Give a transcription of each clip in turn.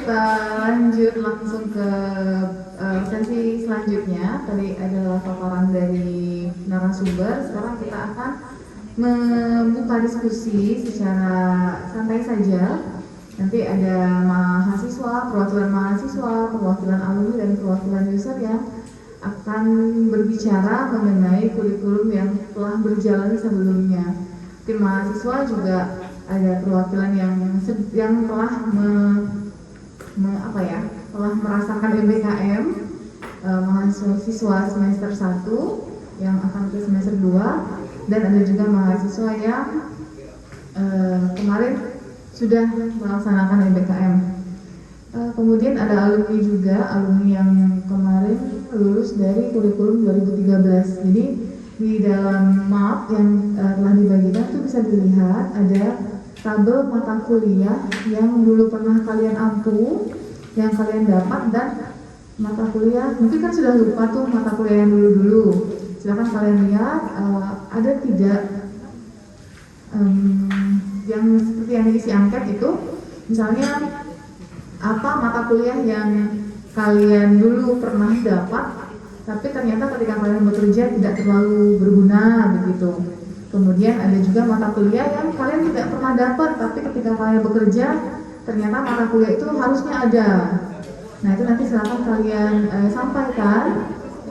kita lanjut langsung ke sesi selanjutnya. Tadi adalah paparan dari narasumber. Sekarang kita akan membuka diskusi secara santai saja. Nanti ada mahasiswa, perwakilan alumni, dan perwakilan user yang akan berbicara mengenai kurikulum yang telah berjalan sebelumnya. Mungkin mahasiswa juga ada perwakilan yang telah telah merasakan MBKM, mahasiswa semester 1 yang akan ke semester 2, dan ada juga mahasiswa yang kemarin sudah melaksanakan MBKM. Kemudian ada alumni juga, alumni yang kemarin lulus dari kurikulum 2013. Jadi di dalam map yang telah dibagikan itu bisa dilihat ada tabel mata kuliah yang dulu pernah kalian ampu, yang kalian dapat, dan mata kuliah mungkin kan sudah lupa tuh mata kuliah yang dulu-dulu. Silakan kalian lihat, ada tidak yang seperti yang diisi angket itu, misalnya apa mata kuliah yang kalian dulu pernah dapat tapi ternyata ketika kalian bekerja tidak terlalu berguna begitu. Kemudian ada juga mata kuliah yang kalian tidak pernah dapat tapi ketika kalian bekerja ternyata mata kuliah itu harusnya ada. Nah itu nanti silakan kalian sampaikan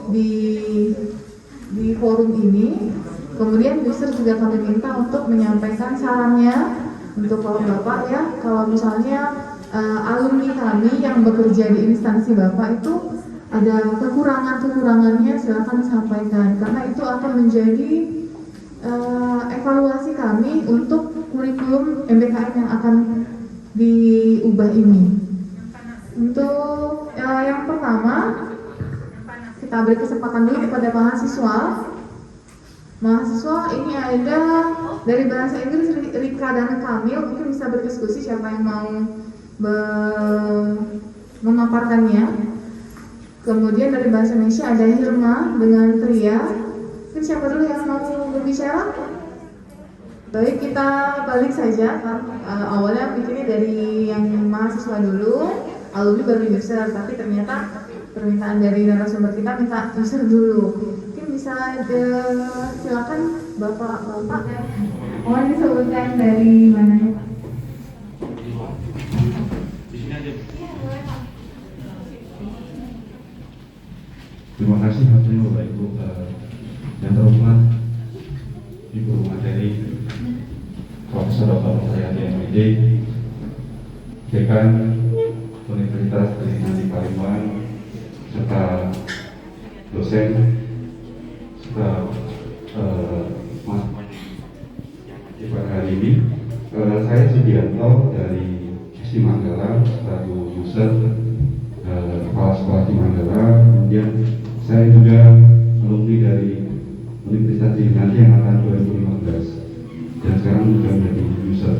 di forum ini. Kemudian user juga kami minta untuk menyampaikan sarannya untuk bapak ya, kalau misalnya alumni kami yang bekerja di instansi bapak itu ada kekurangannya, silakan sampaikan karena itu akan menjadi evaluasi kami untuk kurikulum MBKM yang akan diubah ini. Untuk yang pertama kita beri kesempatan dulu kepada mahasiswa. Mahasiswa ini ada dari bahasa Inggris Rika dan Kamil, mungkin bisa berdiskusi siapa yang mau memaparkannya. Kemudian dari bahasa Indonesia ada Hilma dengan Tria. Mungkin siapa dulu yang mau berbicara? Baik, kita balik saja. Awalnya pikirnya dari yang mahasiswa dulu, alumni baru user, tapi ternyata permintaan dari narasumber kita minta user dulu. Mungkin bisa silakan bapak. Mohon disebutkan dari mana? Terima kasih Bapak Ibu yang terhormat Ibu materi Profesor Dr. Hayati MD, Dekan Universitas Trisakti Palembang, serta dosen, serta pada hari ini. Saya Sudianto dari SD Manggala, selaku user kepala sekolah di Manggala. Kemudian saya juga alumni dari Universitas Trisakti yang angkatan 2015 dan sekarang juga menjadi user.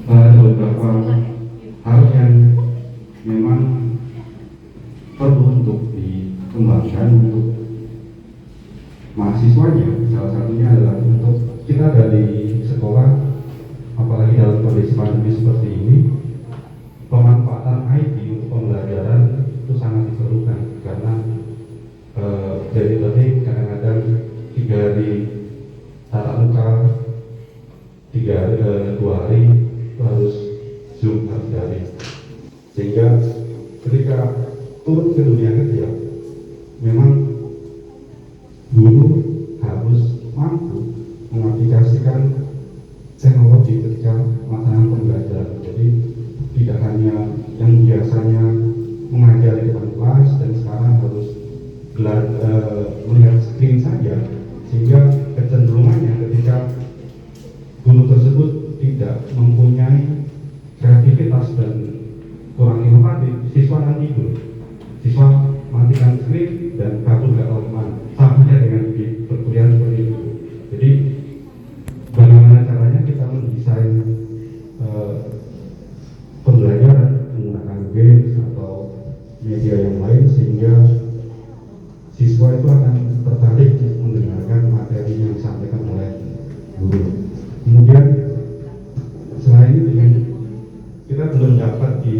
Ada beberapa hal yang memang perlu untuk dikembangkan untuk mahasiswanya. Salah satunya adalah untuk kita dari sekolah, apalagi dalam kondisi pandemi seperti ini, pemanfaatan IT untuk pembelajaran itu sangat diperlukan karena jadi tadi kadang-kadang 3 hari tatap muka, 2 hari itu harus Zoom, harus daring, sehingga ketika turun ke dunia kerja memang guru harus mampu mengaplikasikan teknologi ketika melaksanakan pembelajaran. Jadi tidak hanya yang biasanya mengajar di depan kelas dan sekarang harus melihat screen saja, sehingga kecenderungannya ketika guru tersebut tidak mempunyai kreativitas dan kurang inovatif, siswa akan tidur, siswa matikan screen dan kabur ke teman, sama dengan di perkuliahan seperti itu. Jadi bagaimana caranya kita mendesain pembelajaran menggunakan games atau media yang lain sehingga siswa itu akan tertarik mendengarkan materi yang disampaikan oleh guru. Kemudian selain itu kita belum dapat di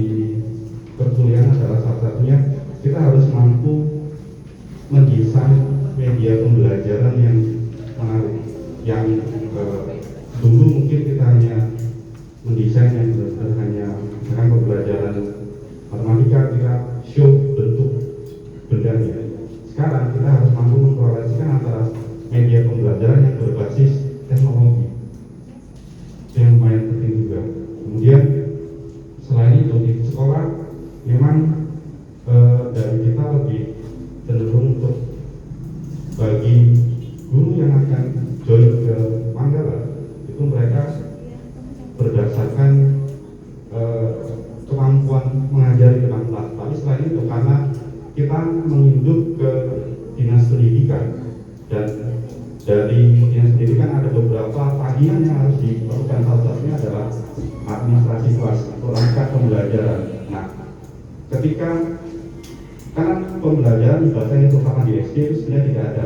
satunya kita harus mampu mendesain media pembelajaran yang menarik, yang dulu mungkin kita hanya mendesain yang benar-benar hanya misalkan pembelajaran matematika, kita show bentuk bendanya. Sekarang kita harus mampu mengkorelasikan antara media pembelajaran yang berbasis teknologi, itu yang lumayan penting juga. Kemudian selain itu di sekolah memang dari kita lebih cenderung untuk bagi guru yang akan join ke Manggala itu mereka berdasarkan kemampuan mengajari dengan kelas. Tapi selain itu karena kita menginduk ke dinas pendidikan dan dari dinas pendidikan ada beberapa tagihan yang harus dilakukan, salah satunya adalah administrasi kelas atau rangkaian pembelajaran. Nah, ketika karena pembelajaran bahasa yang terutama di SD itu sebenarnya tidak ada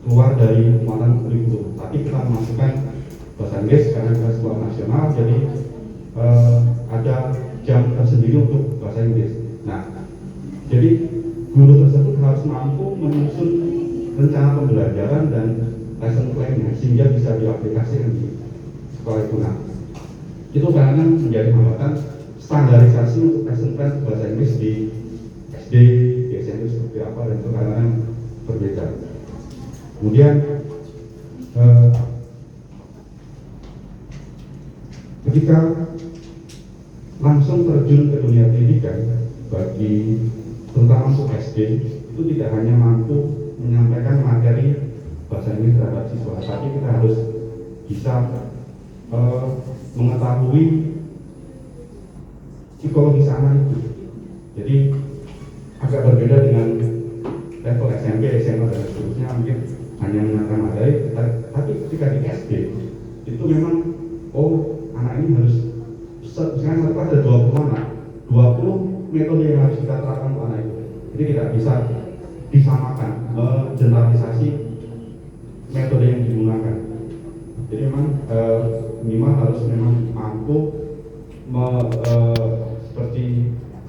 keluar dari muatan kurikulum, tapi kita memasukkan bahasa Inggris karena kita sekolah nasional, jadi ada jam tersendiri untuk bahasa Inggris. Nah, jadi guru tersebut harus mampu menyusun rencana pembelajaran dan lesson plan-nya sehingga bisa diaplikasikan di sekolah itu. Nah, itu kadang menjadi hambatan standarisasi untuk lesson plan bahasa Inggris di SD, di SMP seperti apa, dan itu kadang berbeda. Kemudian ketika langsung terjun ke dunia pendidikan bagi terutama untuk SD itu tidak hanya mampu menyampaikan materi bahasa Inggris terhadap siswa, tapi kita harus bisa mengetahui psikologis anak itu. Jadi agak berbeda dengan level SMP, SMA dan seterusnya, mungkin hanya mengenalkan materi, tapi ketika di SD itu memang anak ini harus misalkan satu ada 20 anak, 20 metode yang harus kita terapkan untuk anak itu. Jadi tidak bisa disamakan, generalisasi metode yang digunakan. Jadi memang minimal harus memang mampu seperti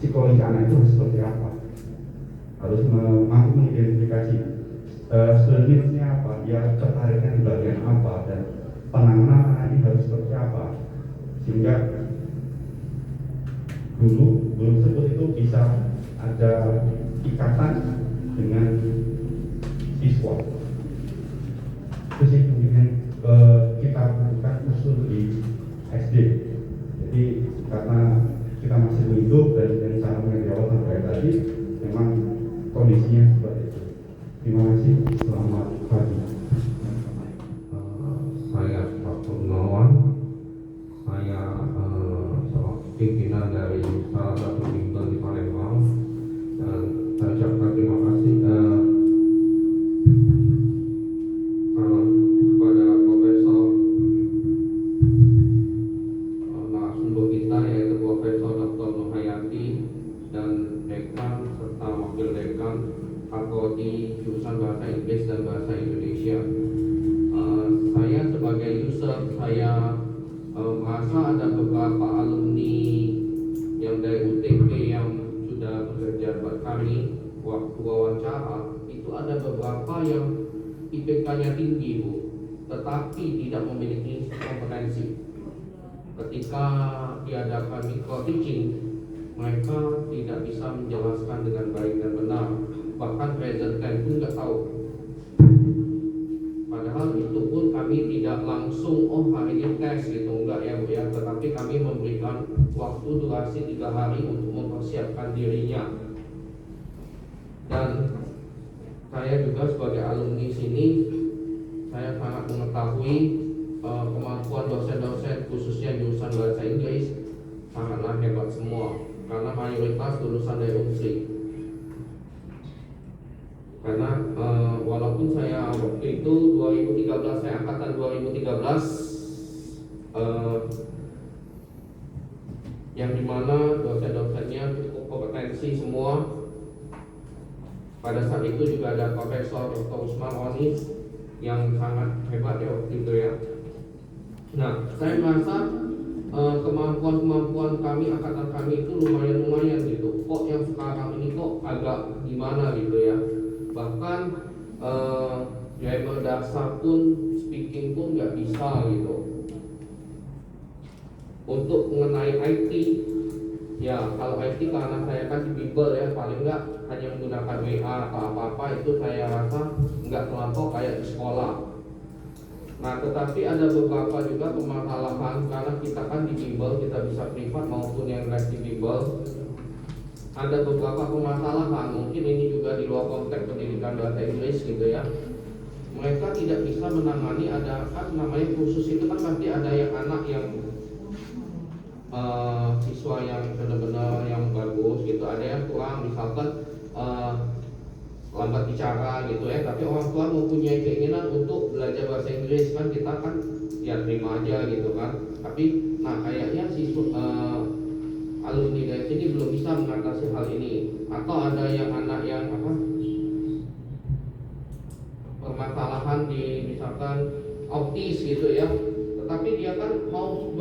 psikologi anak itu seperti apa, harus mampu mengidentifikasi student needs-nya apa, dia tertariknya di bagian apa, dan penanganan anak ini harus seperti apa, sehingga guru tersebut itu bisa ada ikatan dengan siswa. Itu sih mungkin kita butuhkan usul di SD. Jadi karena kita masih hidup dan yang saya menjawab sampai tadi memang kondisinya seperti itu. Terima kasih, selamat pagi. Saya Pak Purnawan, saya pimpinan dari salah satu bimbel di Palembang, dan saya ucapkan terima kasih kepada Profesor narasumber kita, yaitu Profesor Dr. Nurhayati dan Dekan serta Wakil Dekan Fakulti Jurusan Bahasa Inggris dan Bahasa Indonesia. Saya sebagai user, saya merasa ada beberapa alumni yang dari UTP yang sudah bekerja buat kami waktu wawancara, itu ada beberapa yang IPK-nya tinggi, Bu, tetapi tidak memiliki kompetensi. Ketika diadakan micro teaching, mereka tidak bisa menjelaskan dengan baik dan benar, bahkan present tense pun nggak tahu. Padahal itu pun kami tidak langsung hari ini tes gitu, enggak ya Bu ya, tetapi kami memberikan waktu durasi 3 hari untuk mempersiapkan dirinya. Dan saya juga sebagai alumni sini, saya sangat mengetahui kemampuan dosen-dosen khususnya jurusan bahasa Inggris sangatlah hebat semua, karena mayoritas lulusan dari UNSI. Karena walaupun saya waktu itu 2013, saya angkatan 2013, yang dimana dosen-dosennya cukup kompetensi semua. Pada saat itu juga ada Profesor Dr. Usman Onis yang sangat hebat ya waktu itu ya. Nah, saya merasa kemampuan-kemampuan kami, angkatan kami itu lumayan gitu. Kok yang sekarang ini kok agak gimana gitu ya. Bahkan grammar dasar pun, speaking pun nggak bisa gitu. Untuk mengenai IT, ya kalau IT karena saya kan di bimbel ya, paling nggak hanya menggunakan WA atau apa-apa, itu saya rasa nggak terlampau kayak di sekolah. Nah, tetapi ada beberapa juga permasalahan karena kita kan di bimbel, kita bisa privat maupun yang les di bimbel. Ada beberapa permasalahan, mungkin ini juga di luar konteks pendidikan bahasa Inggris gitu ya. Mereka tidak bisa menangani, ada kan namanya khusus itu kan pasti ada yang anak yang siswa yang benar-benar yang bagus gitu, ada yang kurang, misalkan lambat bicara gitu ya, tapi orang tua mempunyai keinginan untuk belajar bahasa Inggris, kan kita kan ya terima aja gitu kan. Tapi nah kayaknya alumni dari sini belum bisa mengatasi hal ini. Atau ada yang anak yang permasalahan di misalkan autis gitu ya, tetapi dia kan mau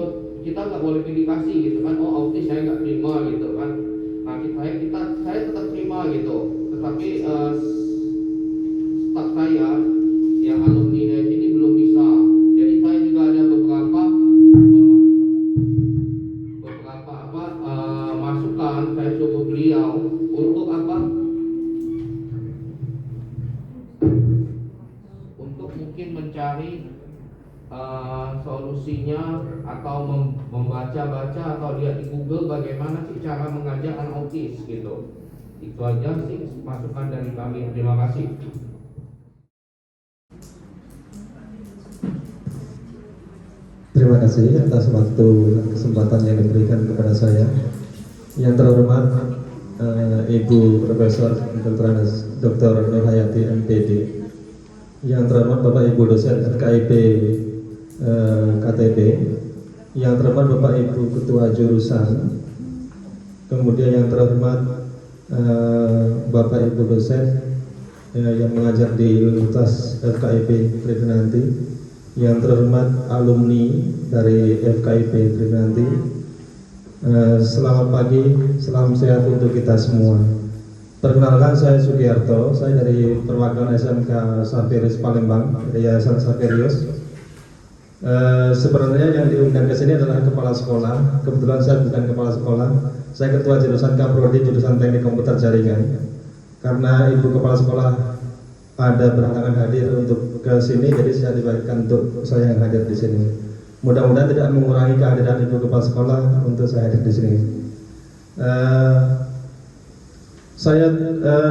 kita nggak boleh pilih kasih gitu kan, oh autis saya nggak terima gitu kan. Nah saya tetap terima gitu, tetapi staf saya yang alumni dari sini belum bisa. Jadi saya juga ada beberapa masukan saya suruh beliau untuk untuk mungkin mencari solusinya atau membaca-baca atau lihat di Google bagaimana sih cara mengajar anak autis gitu. Itu aja sih masukan dari kami. Terima kasih. Terima kasih atas waktu dan kesempatan yang diberikan kepada saya. Yang terhormat Ibu Profesor Dr. Nur Hayati MPD. Yang terhormat Bapak Ibu dosen FKIP KTP. Yang terhormat Bapak Ibu Ketua Jurusan. Kemudian yang terhormat Bapak Ibu dosen yang mengajar di Universitas FKIP Tridinanti. Yang terhormat alumni dari FKIP Tridinanti. Selamat pagi, salam sehat untuk kita semua. Perkenalkan, saya Sugiarto, saya dari perwakilan SMK Saveris Palembang, dari Yayasan Saverius. Sebenarnya yang diundang ke sini adalah kepala sekolah. Kebetulan saya bukan kepala sekolah, saya ketua jurusan Kaprodi, jurusan Teknik Komputer Jaringan. Karena ibu kepala sekolah ada berhalangan hadir untuk ke sini, jadi saya dibagikan untuk saya yang hadir di sini. Mudah-mudahan tidak mengurangi kehadiran ibu kepala sekolah untuk saya hadir di sini. Saya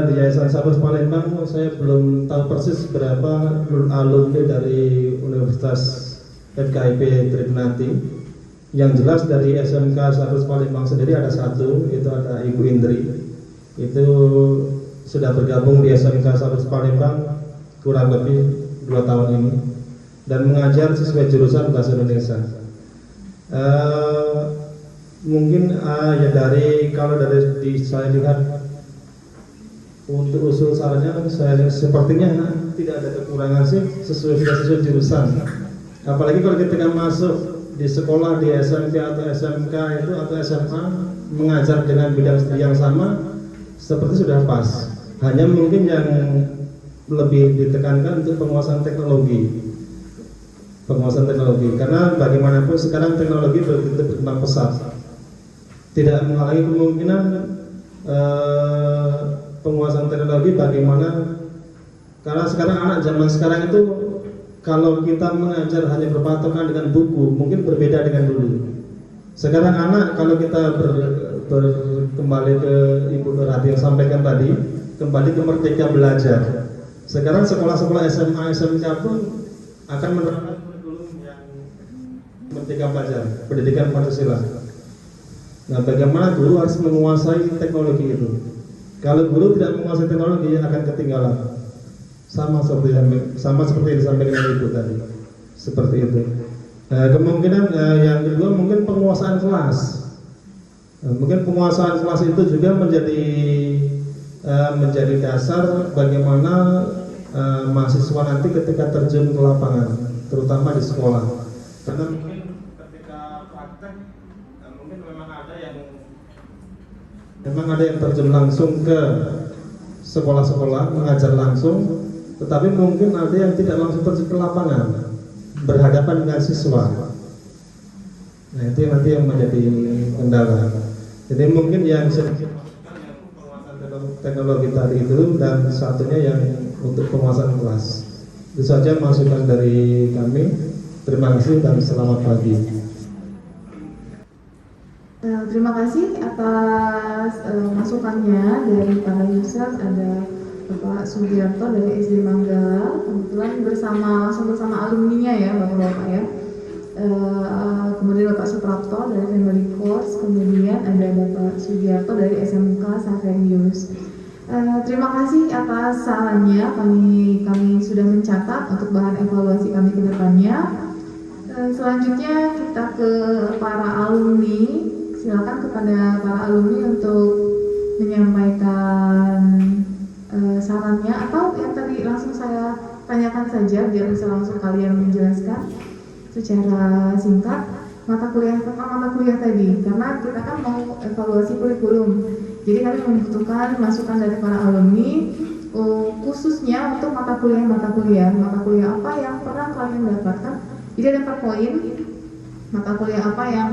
di Yayasan Saverius Palembang, saya belum tahu persis berapa alumni dari Universitas FKIP Tridinanti. Yang jelas dari SMK Saverius Palembang sendiri ada satu, itu ada Ibu Indri. Itu sudah bergabung di SMK Saverius Palembang kurang lebih 2 tahun ini dan mengajar sesuai jurusan bahasa Indonesia. Mungkin ya kalau dari saya lihat untuk usul sarannya, saya sepertinya tidak ada kekurangan sih, sesuai jurusan. Apalagi kalau kita masuk di sekolah di SMP atau SMK itu atau SMA mengajar dengan bidang studi yang sama, seperti sudah pas. Hanya mungkin yang lebih ditekankan untuk penguasaan teknologi. Karena bagaimanapun sekarang teknologi begitu berkembang pesat. Tidak menghalangi kemungkinan penguasaan teknologi bagaimana, karena sekarang anak zaman sekarang itu kalau kita mengajar hanya berpatokan dengan buku mungkin berbeda dengan dulu. Sekarang anak kalau kita kembali ke Ibu Nurhati yang sampaikan tadi, kembali ke merdeka belajar. Sekarang sekolah-sekolah SMA, SMK pun akan menerapkan kurikulum yang merdeka belajar, pendidikan Pancasila. Nah, bagaimana guru harus menguasai teknologi itu? Kalau guru tidak menguasai teknologi akan ketinggalan. Sama seperti yang disampaikan oleh Ibu tadi. Seperti itu. Kemungkinan yang kedua mungkin penguasaan kelas. Mungkin penguasaan kelas itu juga menjadi dasar bagaimana mahasiswa nanti ketika terjun ke lapangan, terutama di sekolah. Karena mungkin ketika praktek mungkin memang memang ada yang terjun langsung ke sekolah-sekolah mengajar langsung, tetapi mungkin ada yang tidak langsung terjun ke lapangan berhadapan dengan siswa. Nah itu nanti yang menjadi kendala. Jadi mungkin yang sedikit penguasaan teknologi tadi itu, dan satunya yang untuk penguasaan kelas. Itu saja masukan dari kami. Terima kasih dan selamat pagi. Terima kasih atas masukannya dari para user. Ada Bapak Sugiarto dari SD Manggala, kebetulan langsung bersama alumninya ya Bapak-Bapak ya. Kemudian Bapak Suprapto dari Family Course, kemudian ada Bapak Sugiarto dari SMK Saverius. Terima kasih atas sarannya, kami sudah mencatat untuk bahan evaluasi kami ke depannya. Selanjutnya kita ke para alumni. Silakan kepada para alumni untuk menyampaikan sarannya, atau yang tadi langsung saya tanyakan saja biar bisa langsung kalian menjelaskan secara singkat mata kuliah tadi, karena kita kan mau evaluasi kurikulum. Jadi kami membutuhkan masukan dari para alumni khususnya untuk mata kuliah apa yang pernah kalian dapatkan. Jadi ada 4 poin mata kuliah apa yang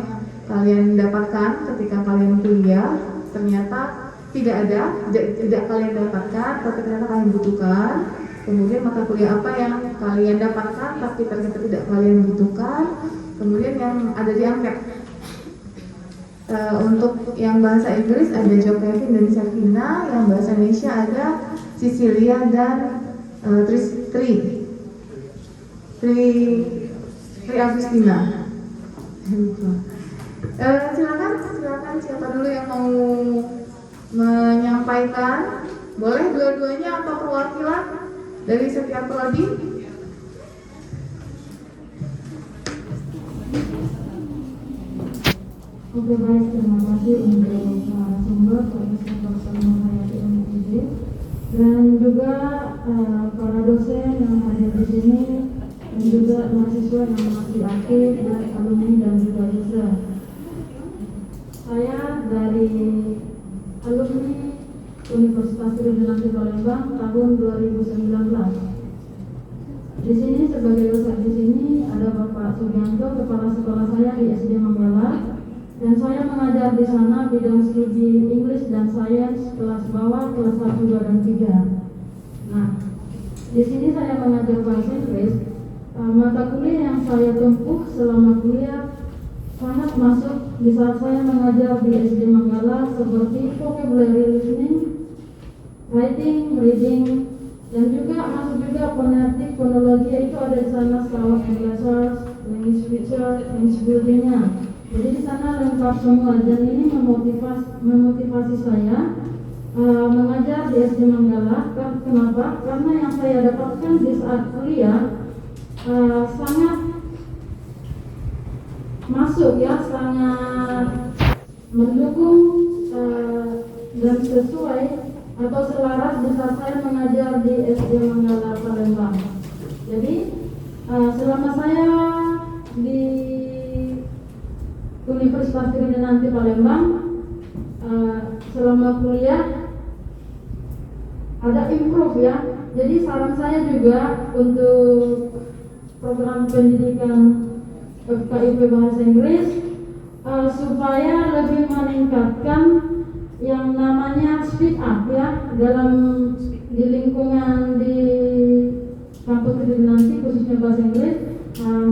kalian dapatkan ketika kalian kuliah ternyata tidak kalian dapatkan tapi ternyata kalian butuhkan. Kemudian mata kuliah apa yang kalian dapatkan tapi ternyata tidak kalian butuhkan. Kemudian yang ada di angket. Untuk yang bahasa Inggris ada Jo Kevin dan Servina, yang bahasa Indonesia ada Cecilia dan Tri Agustina. Silakan siapa dulu yang mau menyampaikan? Boleh dua-duanya atau perwakilan dari setiap prodi? Oke, baik, terima kasih untuk sumber Profesor Muhammad MID dan juga para dosen yang hadir di sini, dan juga mahasiswa yang masih aktif, dan alumni dan juga user. Saya dari alumni Universitas Tridinanti Palembang tahun 2019. Di sini sebagai dosen di sini ada Bapak Sugianto, kepala sekolah saya di SD Manggala, dan saya mengajar di sana bidang studi English dan Science kelas bawah, kelas 1, 2, dan 3. Nah, di sini saya mengajar bahasa Inggris. Mata kuliah yang saya tempuh selama kuliah sangat masuk di saat saya mengajar di SD Manggala, seperti vocabulary listening, writing, reading, dan juga masuk juga fonetik, fonologi, itu ada di sana sound analysis, language feature, language building-nya. Jadi di sana lengkap semua, dan ini memotivasi saya mengajar di SD Manggala. Kenapa? Karena yang saya dapatkan di saat kuliah sangat masuk ya, sangat mendukung dan sesuai atau selaras di saat saya mengajar di SD Manggala Palembang. Jadi selama saya di Universitas Tridinanti Palembang, selama kuliah ada improve ya. Jadi saran saya juga untuk program pendidikan FKIP Bahasa Inggris supaya lebih meningkatkan yang namanya speak up ya di lingkungan di kampus Tridinanti, khususnya bahasa Inggris,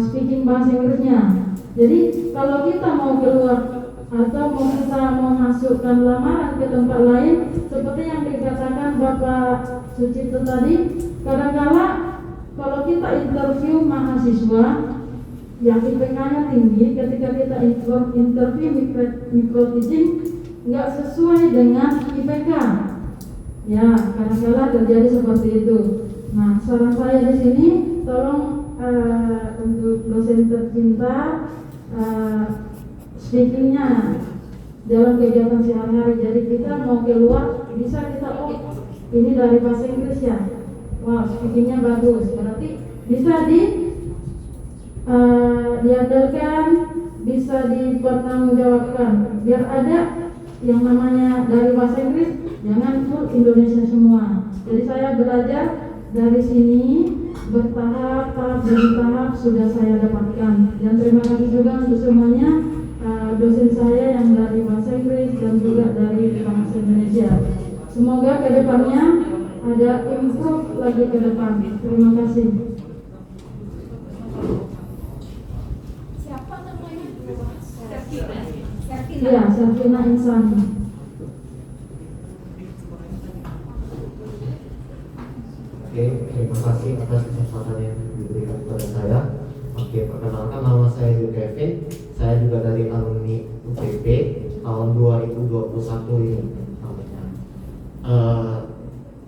speaking bahasa Inggrisnya. Jadi kalau kita mau keluar atau kita mau masukkan lamaran ke tempat lain, seperti yang dikatakan Bapak Sucipto tadi, kadang-kala kalau kita interview mahasiswa yang IPK-nya tinggi, ketika kita interview micro teaching nggak sesuai dengan IPK, ya kadang-kala terjadi seperti itu. Nah, saran saya di sini, tolong untuk dosen tercinta, speakingnya dalam kegiatan sehari-hari. Jadi kita mau keluar, bisa kita ini dari bahasa Inggris ya, wah speakingnya bagus, berarti bisa diandalkan bisa dipertanggungjawabkan. Biar ada yang namanya dari bahasa Inggris, jangan full Indonesia semua. Jadi saya belajar dari sini bertahap, tahap demi tahap sudah saya dapatkan. Dan terima kasih juga untuk semuanya dosen saya yang dari bahasa Inggris dan juga dari bahasa Indonesia. Semoga kedepannya ada improve lagi ke depan. Terima kasih. Siapa namanya? Serkina. Ya, Serkina Insani. Oke, terima kasih atas kesempatan yang diberikan kepada saya. Oke, perkenalkan nama saya Yu Kevin. Saya juga dari alumni UPP tahun 2021 ini namanya.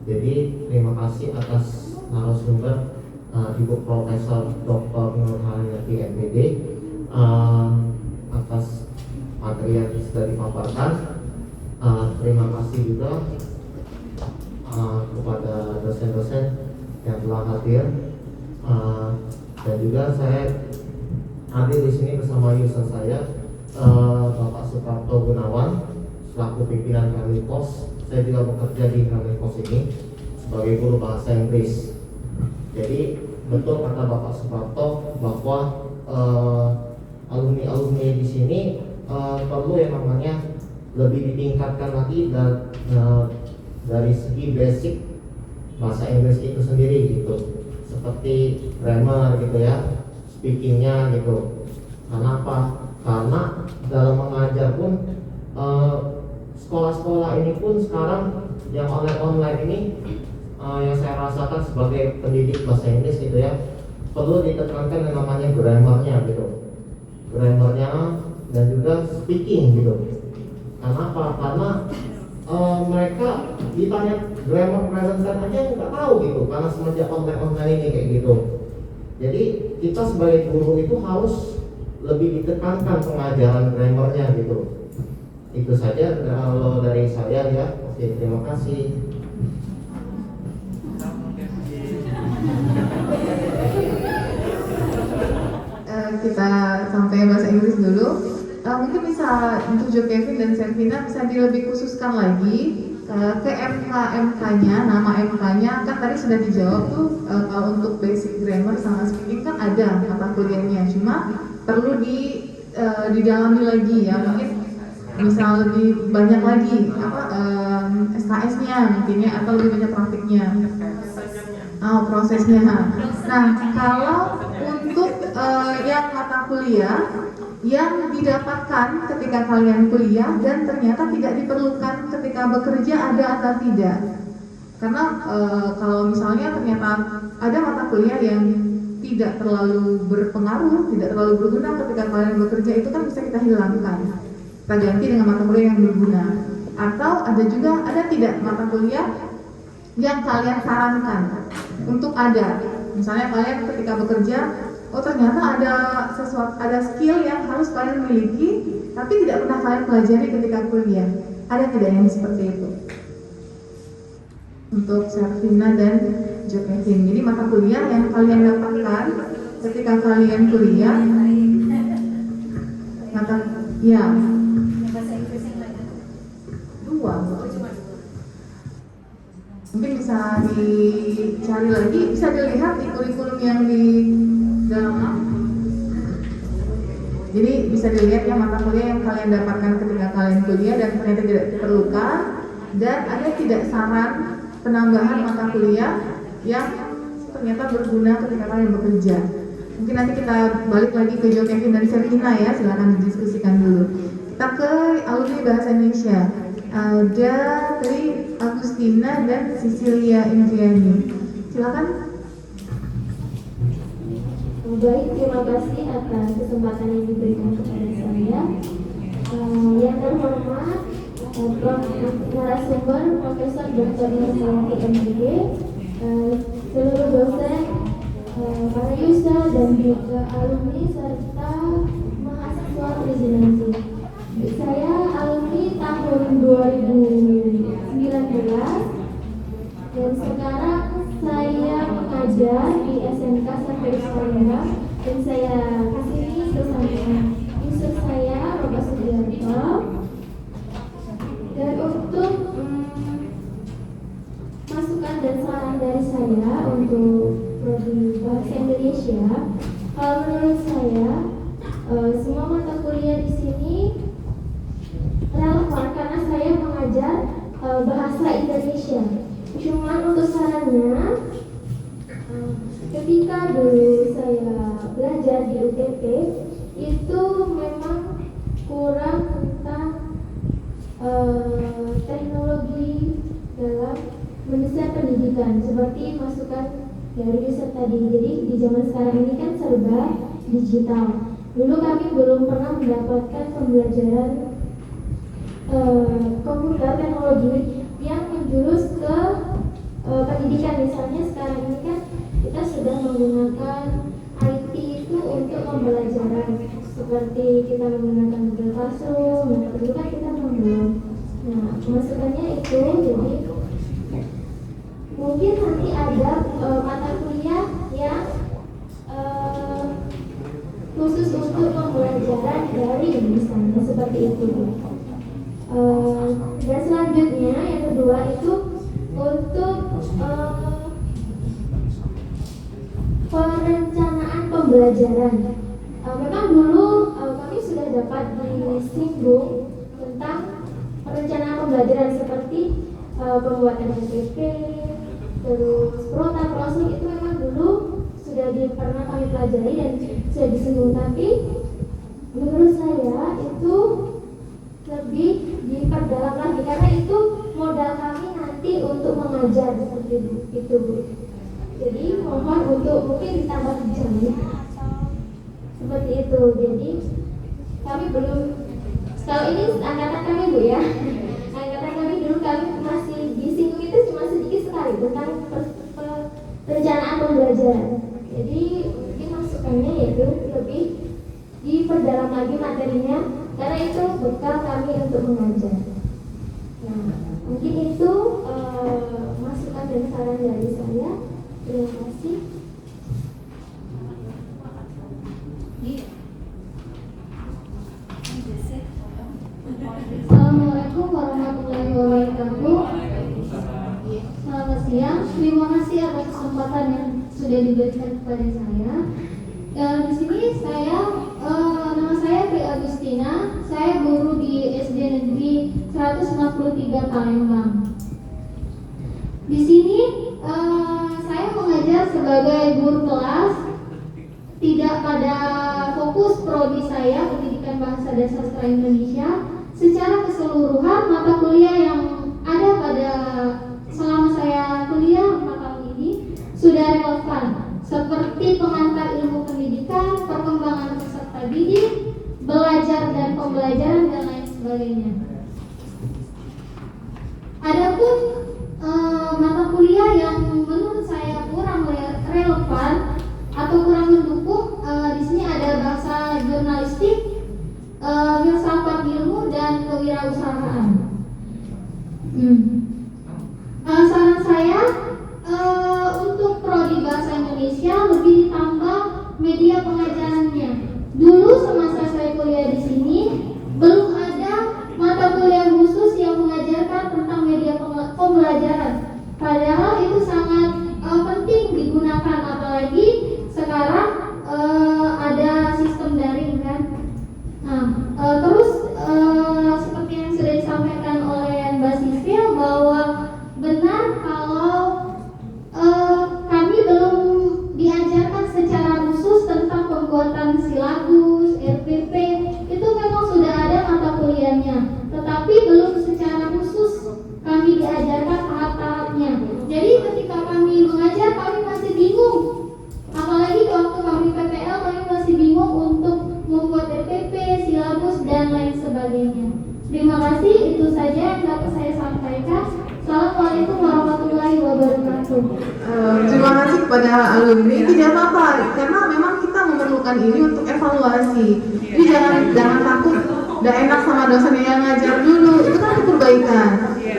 Jadi terima kasih atas narasumber Ibu Profesor Dr. Nur Hayati MPD atas materi yang sudah dipaparkan. Terima kasih juga kepada dosen-dosen yang telah hadir, dan juga saya hadir di sini bersama user saya, Bapak Suprapto Gunawan selaku pimpinan Kemikos. Saya juga bekerja di Kemikos ini sebagai guru bahasa Inggris. Jadi betul kata Bapak Suprapto bahwa alumni di sini perlu yang namanya lebih ditingkatkan lagi dan dari segi basic bahasa Inggris itu sendiri gitu, seperti grammar gitu ya, speakingnya gitu. Kenapa? Karena dalam mengajar pun sekolah-sekolah ini pun sekarang yang online ini yang saya rasakan sebagai pendidik bahasa Inggris gitu ya, perlu ditekankan yang namanya grammarnya gitu, grammarnya dan juga speaking gitu. Kenapa? Karena mereka ditanya grammar present tense aja nggak tahu gitu, karena semenjak online ini kayak gitu. Jadi kita sebagai guru itu harus lebih ditekankan pengajaran grammarnya gitu. Itu saja kalau dari saya ya. Oke, terima kasih. Kita sampai bahasa Inggris dulu. Mungkin bisa untuk Jo Kevin dan Servina bisa lebih khususkan lagi ke MK-nya, nama MK-nya kan tadi sudah dijawab tuh. Kalau untuk basic grammar sama speaking kan ada mata kuliahnya, cuma perlu didalami lagi ya, mungkin bisa lebih banyak lagi SKS-nya mungkin ya, atau lebih banyak praktiknya. Prosesnya. Nah, kalau untuk yang mata kuliah yang didapatkan ketika kalian kuliah dan ternyata tidak diperlukan ketika bekerja, ada atau tidak? Karena kalau misalnya ternyata ada mata kuliah yang tidak terlalu berpengaruh, tidak terlalu berguna ketika kalian bekerja, itu kan bisa kita hilangkan, kita ganti dengan mata kuliah yang berguna. Atau ada juga, ada tidak mata kuliah yang kalian sarankan untuk ada, misalnya kalian ketika bekerja, oh ternyata ada skill yang harus kalian miliki tapi tidak pernah kalian pelajari ketika kuliah. Ada tidak yang seperti itu? Untuk Servina dan Jo Kevin. Jadi mata kuliah yang kalian dapatkan ketika kalian kuliah, Bahasa Inggris yang lain. dua. Mungkin bisa dicari lagi, bisa dilihat di kurikulum yang di dalam. Jadi bisa dilihat ya mata kuliah yang kalian dapatkan ketika kalian kuliah dan ternyata tidak diperlukan, dan ada tidak saran penambahan mata kuliah yang ternyata berguna ketika kalian bekerja. Mungkin nanti kita balik lagi ke Jo Kevin dan Servina ya, silakan didiskusikan dulu. Kita ke alumni bahasa Indonesia. Ada Tri Agustina dan Cecilia Indriani. Silakan. Baik, terima kasih atas kesempatan yang diberikan kepada saya. Yang terhormat narasumber Profesor Dr. Nur Hayati MPD, seluruh dosen, para user dan juga alumni serta mahasiswa presidensi. Saya alumni tahun 2019 dan sekarang saya mengajar di SMK Sampai Islamia, dan saya kesini bersama user beberapa. Dan untuk masukan dan saran dari saya untuk prodi bahasa Indonesia, menurut saya semua mata kuliah di sini relevan karena saya mengajar bahasa Indonesia. Cuman untuk sarannya, ketika dulu saya belajar di UTP itu memang kurang tentang teknologi dalam mendesain pendidikan seperti masukan dari Yusuf tadi. Jadi di zaman sekarang ini kan serba digital. Dulu kami belum pernah mendapatkan pembelajaran komputer teknologi yang menjurus ke pendidikan. Misalnya sekarang ini kan kita sudah menggunakan IT itu untuk pembelajaran seperti kita menggunakan Google Classroom. Dulu kan kita belum. Nah, masukannya itu jadi mungkin nanti ada mata kuliah yang khusus untuk pembelajaran daring misalnya seperti itu. Dan selanjutnya yang kedua itu untuk perencanaan pembelajaran. Memang dulu kami sudah dapat disinggung tentang perencanaan pembelajaran seperti pembuatan PPT, terus prota prosum itu memang dulu sudah pernah kami pelajari dan sudah disinggung, tapi menurut saya itu lebih diperdalam lagi karena itu modal kami nanti untuk mengajar seperti itu Bu. Jadi mohon untuk mungkin ditambah jam seperti itu. Jadi kami belum, kalau ini angkatan kami Bu ya, angkatan kami dulu kami masih disinggung itu cuma sedikit sekali tentang perencanaan pembelajaran. Jadi mungkin masukannya yaitu lebih diperdalam lagi materinya karena itu bekal kami untuk mengajar. Nah, mungkin itu masukan dan saran dari saya. Terima kasih. Assalamualaikum warahmatullahi wabarakatuh. Selamat siang. Terima kasih atas kesempatan yang sudah diberikan kepada saya. Di sini nama saya Pri Agustina. Saya guru di SD Negeri 163 Palembang. Di sini saya mengajar sebagai guru kelas, tidak pada fokus prodi saya pendidikan bahasa dan sastra Indonesia. Secara keseluruhan mata kuliah yang ada pada selama saya kuliah 4 tahun ini sudah relevan, seperti pengantar ilmu pendidikan, perkembangan peserta didik, belajar dan pembelajaran dan lain sebagainya. Adapun mata kuliah yang menurut saya kurang relevan atau kurang mendukung, di sini ada bahasa jurnalistik, filsafat ilmu dan kewirausahaan. Saran saya untuk prodi bahasa Indonesia lebih ditambah media pengajarannya. Dulu semasa saya kuliah di sini belum ada mata kuliah khusus yang mengajarkan tentang media pembelajaran. Padahal itu sangat penting digunakan, apalagi sekarang ada sistem daring kan. Nah, terus seperti yang sudah disampaikan oleh Mbak Sisil bahwa benar kalau kami belum diajarkan secara khusus tentang pembuatan silabus, RPP, itu memang sudah ada mata kuliahnya, tetapi belum secara khusus kami diajarkan tahap-tahapnya. Jadi ketika kami mengajar kami masih bingung, apalagi waktu kami PPL kami masih bingung untuk membuat RPP, silabus dan lain sebagainya. Terima kasih, itu saja yang dapat saya sampaikan. Assalamualaikum warahmatullahi wabarakatuh. Terima kasih kepada alumni. Tidak apa-apa, karena memang kita memerlukan ini untuk evaluasi. Jadi jangan takut, udah enak sama dosen yang ngajar dulu. Itu kan perbaikan.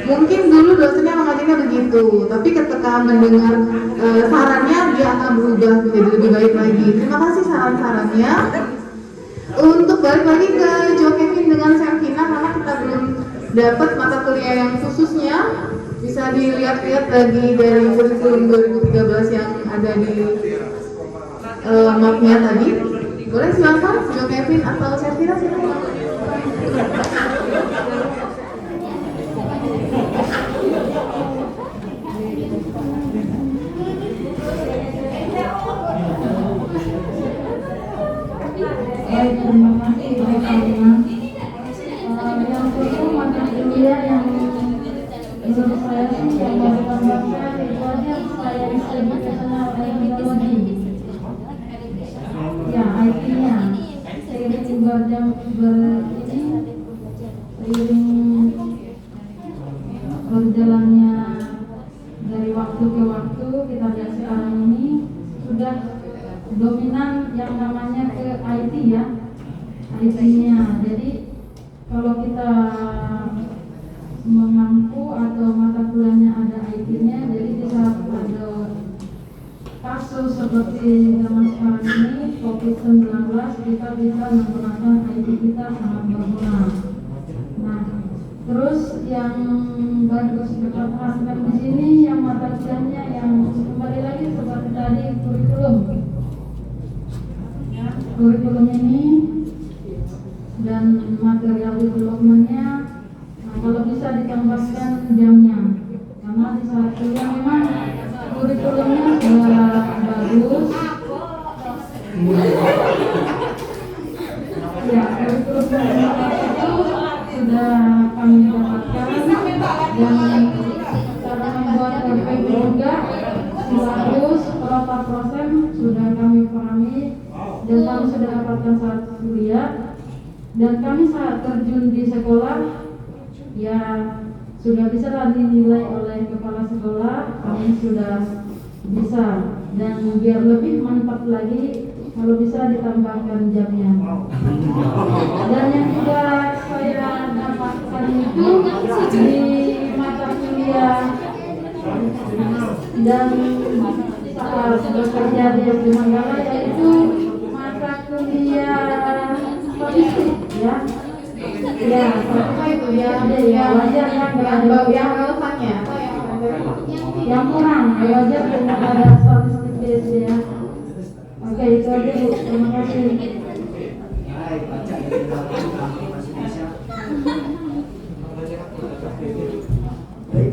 Mungkin dulu dosennya mengajarnya begitu, tapi ketika mendengar sarannya dia akan berubah menjadi lebih baik lagi. Terima kasih saran-sarannya. Untuk balik lagi ke Jo Kevin dengan Selfie. dapat mata kuliah yang khususnya bisa dilihat-lihat lagi dari kurikulum 2013 yang ada di mapnya tadi. Boleh silakan, Jo Kevin atau Servina silakan. Baik, terima kasih Ibu Karina. Yang kedua mata kuliah yang menurut saya sih yang baru tambahkan itu aja saya disebut kenal teknologi. Ya, IT-nya. Seiring berjalannya dari waktu ke waktu, kita lihat sekarang ini sudah dominan yang namanya ke IT ya, IT-nya. Jadi kalau kita mengampu atau mata kuliahnya ada IT-nya, jadi bisa ada kasus seperti zaman sekarang ini COVID-19, kita bisa menggunakan IT kita sangat berguna. Nah, terus yang bagus kita terapkan di sini yang mata kuliahnya yang kembali lagi seperti tadi kurikulum. Kurikulum ini dan material development-nya, nah, kalau bisa ditambahkan jamnya, karena di saat kuliah memang kurikulumnya sudah bagus. Ya, kurikulumnya itu sudah kami dapatkan dan cara membuat RPP juga bagus, berapa persen sudah kami pahami dan kami sudah dapatkan saat kuliah, dan kami saat terjun di sekolah ya sudah bisa dinilai oleh kepala sekolah, kami sudah bisa, dan biar lebih mantap lagi kalau bisa ditambahkan jamnya. Dan yang juga saya dapatkan itu di mata kuliah dan saat bekerja di Manggala, yaitu mata kuliah statistik ya. Ya, apa itu ya? Ya, wajar kan yang relevannya. Yang kurang, wajar dengan ada statistik base ya. Oke, itu aja Bu. Terima kasih. Baik,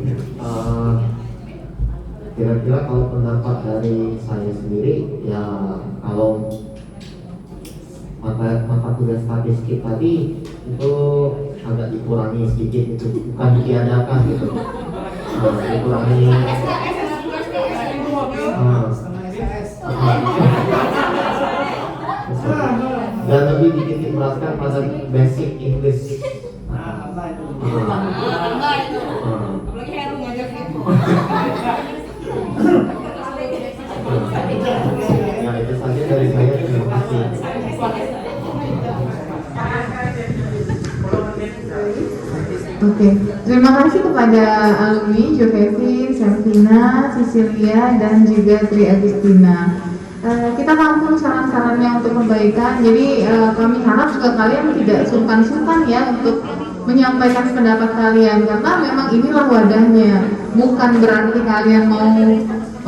kira-kira kalau pendapat dari saya sendiri ya, kalau mata kuliah statistik tadi itu agak dikurangi sedikit, itu bukan ditiadakan gitu, dikurangi dan lebih dititik beratkan pada basic English. Ya, itu saja dari saya. Terima kasih. Oke, terima kasih kepada alumni Jo Kevin, Servina, Cecilia, dan juga Tri Agustina. Kita tampung saran-sarannya untuk perbaikan. Jadi kami harap juga kalian tidak sungkan-sungkan ya untuk menyampaikan pendapat kalian, karena memang inilah wadahnya. Bukan berarti kalian mau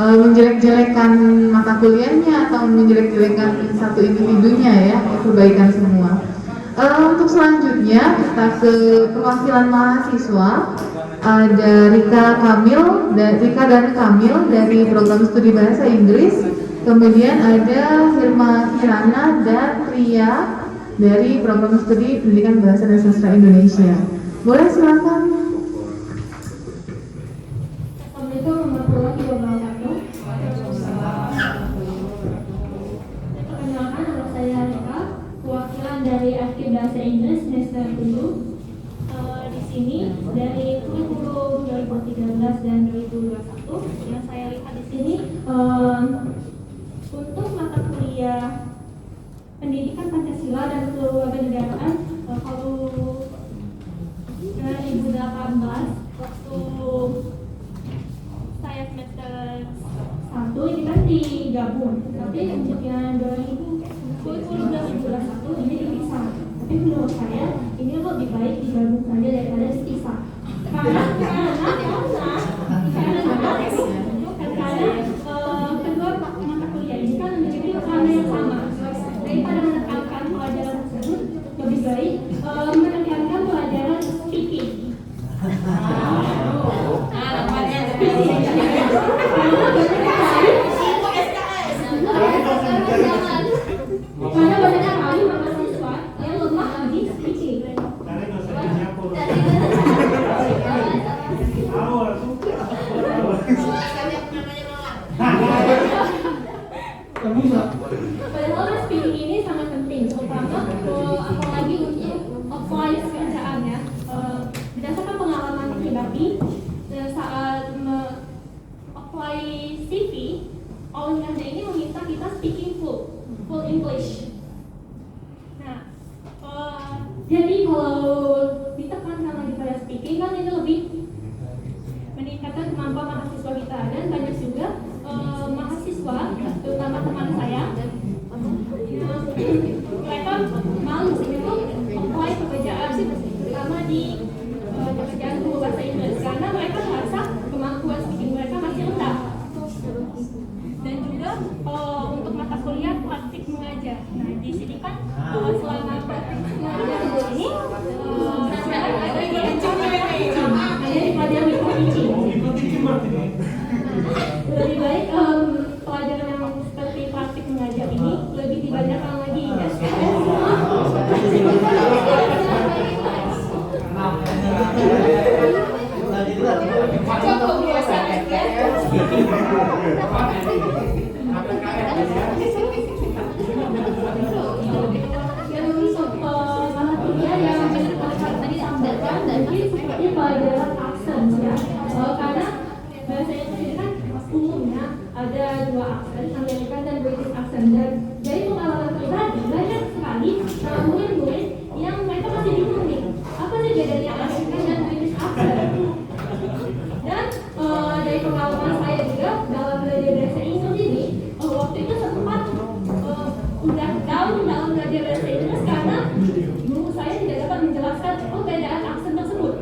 menjelek-jelekan mata kuliahnya atau menjelek-jelekan satu individunya ya, perbaikan semua. Untuk selanjutnya kita ke perwakilan mahasiswa. Ada Rika dan Kamil dari program studi bahasa Inggris. Kemudian ada Hilma Kirana dan Ria dari program studi pendidikan bahasa dan sastra Indonesia. Boleh silakan. Assalamualaikum warahmatullahi wabarakatuh. Perkenalkan, nama saya Rika, perwakilan dari Aktif Bahasa Inggris semester 7. Di sini dari kurikulum 2013 dan 2021 yang saya lihat di sini, untuk mata kuliah pendidikan Pancasila dan kewarganegaraan, kalau 2018 waktu saya semester 1 ini kan digabung, tapi untuk yang kurikulum 2021 ini dipisah. Tapi menurut saya ini lebih baik digabung saja daripada dipisah. Karena kedua mata kuliah ini kan memiliki warna yang sama. Daripada menekankan pelajaran tersebut, lebih baik menekankan pelajaran speaking. Karena banyak sekali mahasiswa yang lemah di speaking. Padahal speaking ini sangat penting, terutama apalagi untuk apply pekerjaan ya. Berdasarkan pengalaman pribadi, saat apply CV, Olimpiade ini meminta kita speaking full English. Nah, jadi kalau ditekankan lagi pada speaking kan itu lebih meningkatkan kemampuan mahasiswa kita, dan banyak juga mahasiswa, terutama teman saya, mereka malu untuk apply pekerjaan, terutama di pekerjaan guru bahasa Inggris, karena mereka merasa kemampuan speaking mereka masih rendah. Dan juga untuk mata kuliah praktik mengajar. Nah, di sini kan selama praktik mengajar ini ada dipelajari teaching. Lebih baik pelajaran yang seperti praktik mengajar ini lebih dibanyakan lagi ya. Yang untuk mata kuliah yang tadi disampaikan tadi seperti pelajaran aksen ya. Karena bahasa Inggris kan umumnya ada dua aksen, American dan British accent, dan dari pengalaman pribadi banyak sekali murid-murid yang mereka masih bingung nih, apa sih bedanya American dan British accent. Dan dari pengalaman saya juga dalam belajar bahasa Inggris ini, waktu itu sempat udah down dalam belajar bahasa Inggris karena guru saya tidak dapat menjelaskan perbedaan aksen tersebut.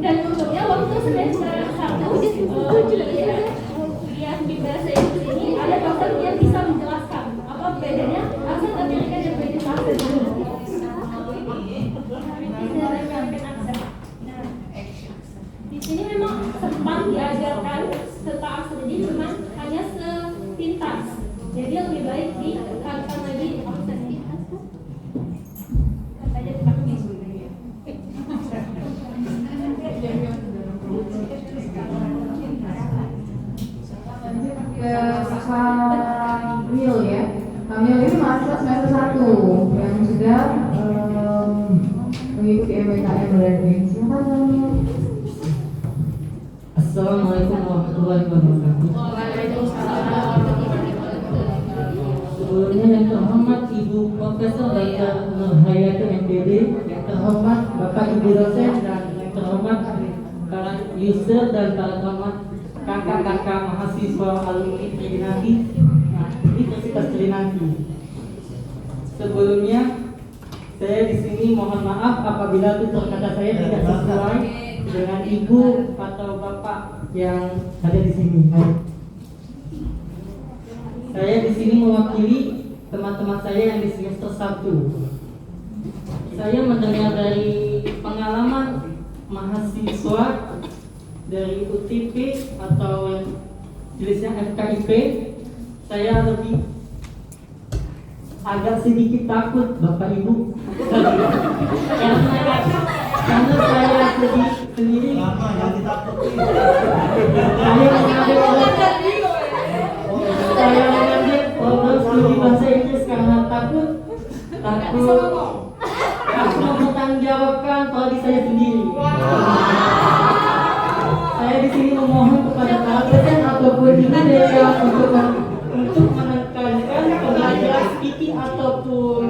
Dan untungnya waktu semester 1 kuliah di bahasa Inggris ini ada dosen yang bisa menjelaskan apa bedanya aksen Amerika dan British accent. Di sini memang sempat diajarkan tentang aksen ini, cuma hanya sepintas. Jadi lebih baik ditekankan lagi aksen ini. Ke Kamil ya. Kamil ini mahasiswa semester 1 yang sudah mengikuti MBKM berarti. Silakan Kamil. Assalamualaikum warahmatullahi wabarakatuh. Sebelumnya yang terhormat Ibu Profesor Dr. Nurhayati MPD, yang terhormat Bapak Ibu dosen, dan yang terhormat para user dan para terhormat kakak-kakak mahasiswa alumni Trinanti, Universitas Trinanti. Sebelumnya saya di sini mohon maaf apabila tutur kata saya tidak sesuai dengan ibu atau bapak yang ada di sini. Saya di sini mewakili teman-teman saya yang di semester 1. Saya mendengar dari pengalaman mahasiswa dari UTP atau jenisnya FKIP, saya lebih agak sedikit takut Bapak Ibu karena saya sendiri saya mengambil program studi bahasa Inggris karena takut mempertanggungjawabkan prodi saya sendiri. Saya di sini memohon kepada para dosen ataupun guru yang untuk menekankan pembelajaran speaking ataupun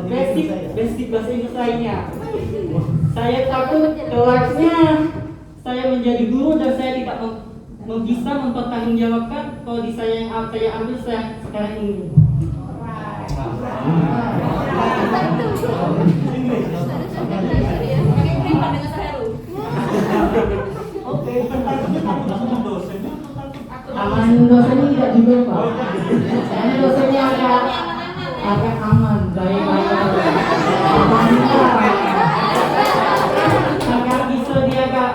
basic bahasa Inggris lainnya. Saya takut kelasnya saya menjadi guru dan saya tidak bisa mempertanggungjawabkan prodi saya yang saya ambil sekarang ini. Aman dosennya tidak juga Pak. Karena dosennya agak aman, baik-baik. Agak bisa dia agak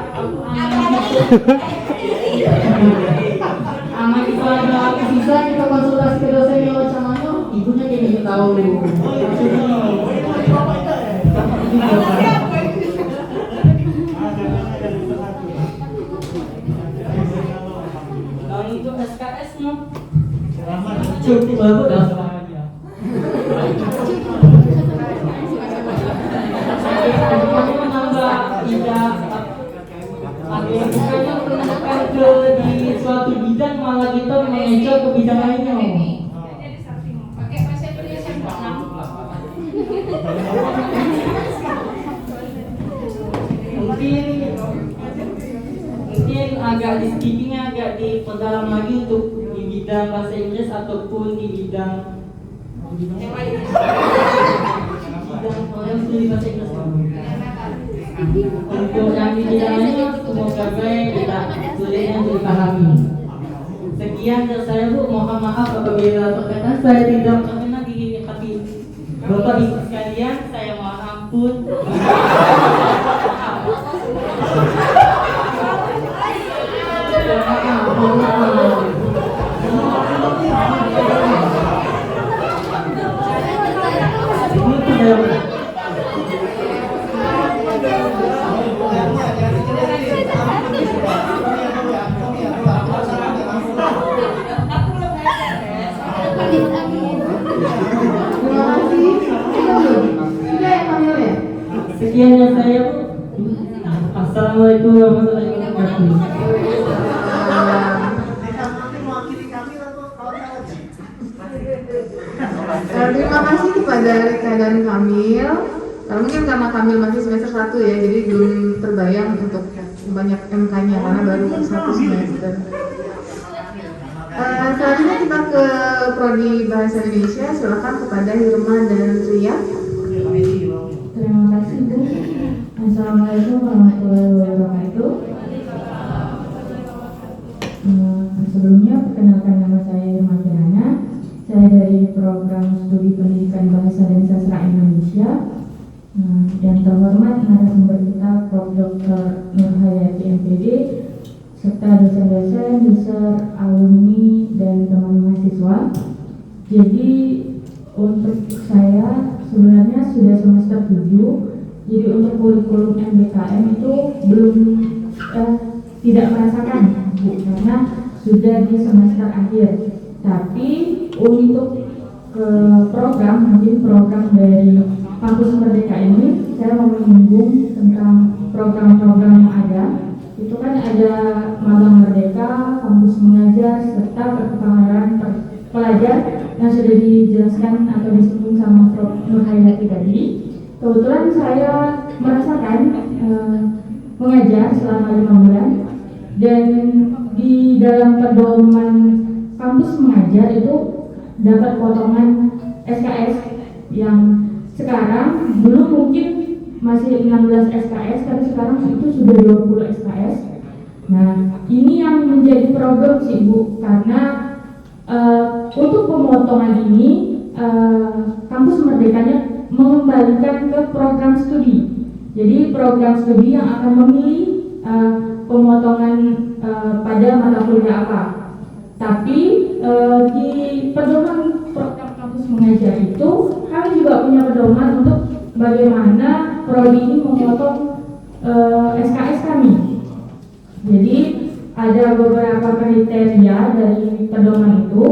aman itu ada bisa kita konsultasi ke dosennya macam mana, ibunya kayak gitu tahu. Kalau itu SKS no, cukup bagus dah semuanya. Saya menambah tidak ada yang bukannya menekan ke di suatu bidang malah kita mengejar ke bidang lainnya. Pakai bahasa Indonesia mungkin agak di skippingnya agak diperdalam lagi untuk di bidang bahasa Inggris ataupun di bidang orang studi bahasa Inggris. Untuk yang di bidang lainnya semoga baik kita sulitnya untuk dipahami. Sekian dari saya Bu, mohon maaf apabila perkataan saya tidak terkena di hati Bapak Ibu sekalian, saya mohon ampun. Sekian dari saya Bu. Assalamualaikum warahmatullahi wabarakatuh. Terima kasih kepada Rika dan Kamil. Mungkin karena Kamil masih semester 1 ya, jadi belum terbayang untuk banyak MK-nya karena baru 1 semester. Selanjutnya kita ke Prodi Bahasa Indonesia. Silakan kepada Hirma dan Ria. Terima kasih Bu. Assalamualaikum warahmatullahi wabarakatuh. Sebelumnya perkenalkan nama saya Irma Kirana. Saya dari program studi pendidikan bahasa dan sastra Indonesia. Yang terhormat narasumber kita Prof. Dr. Nur Hayati MPD serta dosen-dosen, user, alumni dan teman mahasiswa. Jadi untuk saya sebenarnya sudah semester 7. Jadi untuk kurikulum MBKM itu belum tidak merasakan Bu, karena sudah di semester akhir. Tapi untuk program, mungkin program dari Kampus Merdeka ini, saya mau menyinggung tentang program-program yang ada. Itu kan ada Magang Merdeka, Kampus Mengajar, serta perkembangan pelajar yang sudah dijelaskan atau disinggung sama Prof. Nur Hayati tadi. Kebetulan saya merasakan mengajar selama 5 bulan, dan di dalam pedoman kampus mengajar itu dapat potongan SKS yang sekarang dulu mungkin masih 16 SKS, tapi sekarang itu sudah 20 SKS. Nah, ini yang menjadi problem sih Bu, karena untuk pemotongan ini kampus Merdekanya mengembalikan ke program studi. Jadi program studi yang akan memilih pemotongan pada mata kuliah apa. Tapi di pedoman program kampus mengajar itu kami juga punya pedoman untuk bagaimana prodi ini memotong SKS kami. Jadi ada beberapa kriteria dari pedoman itu.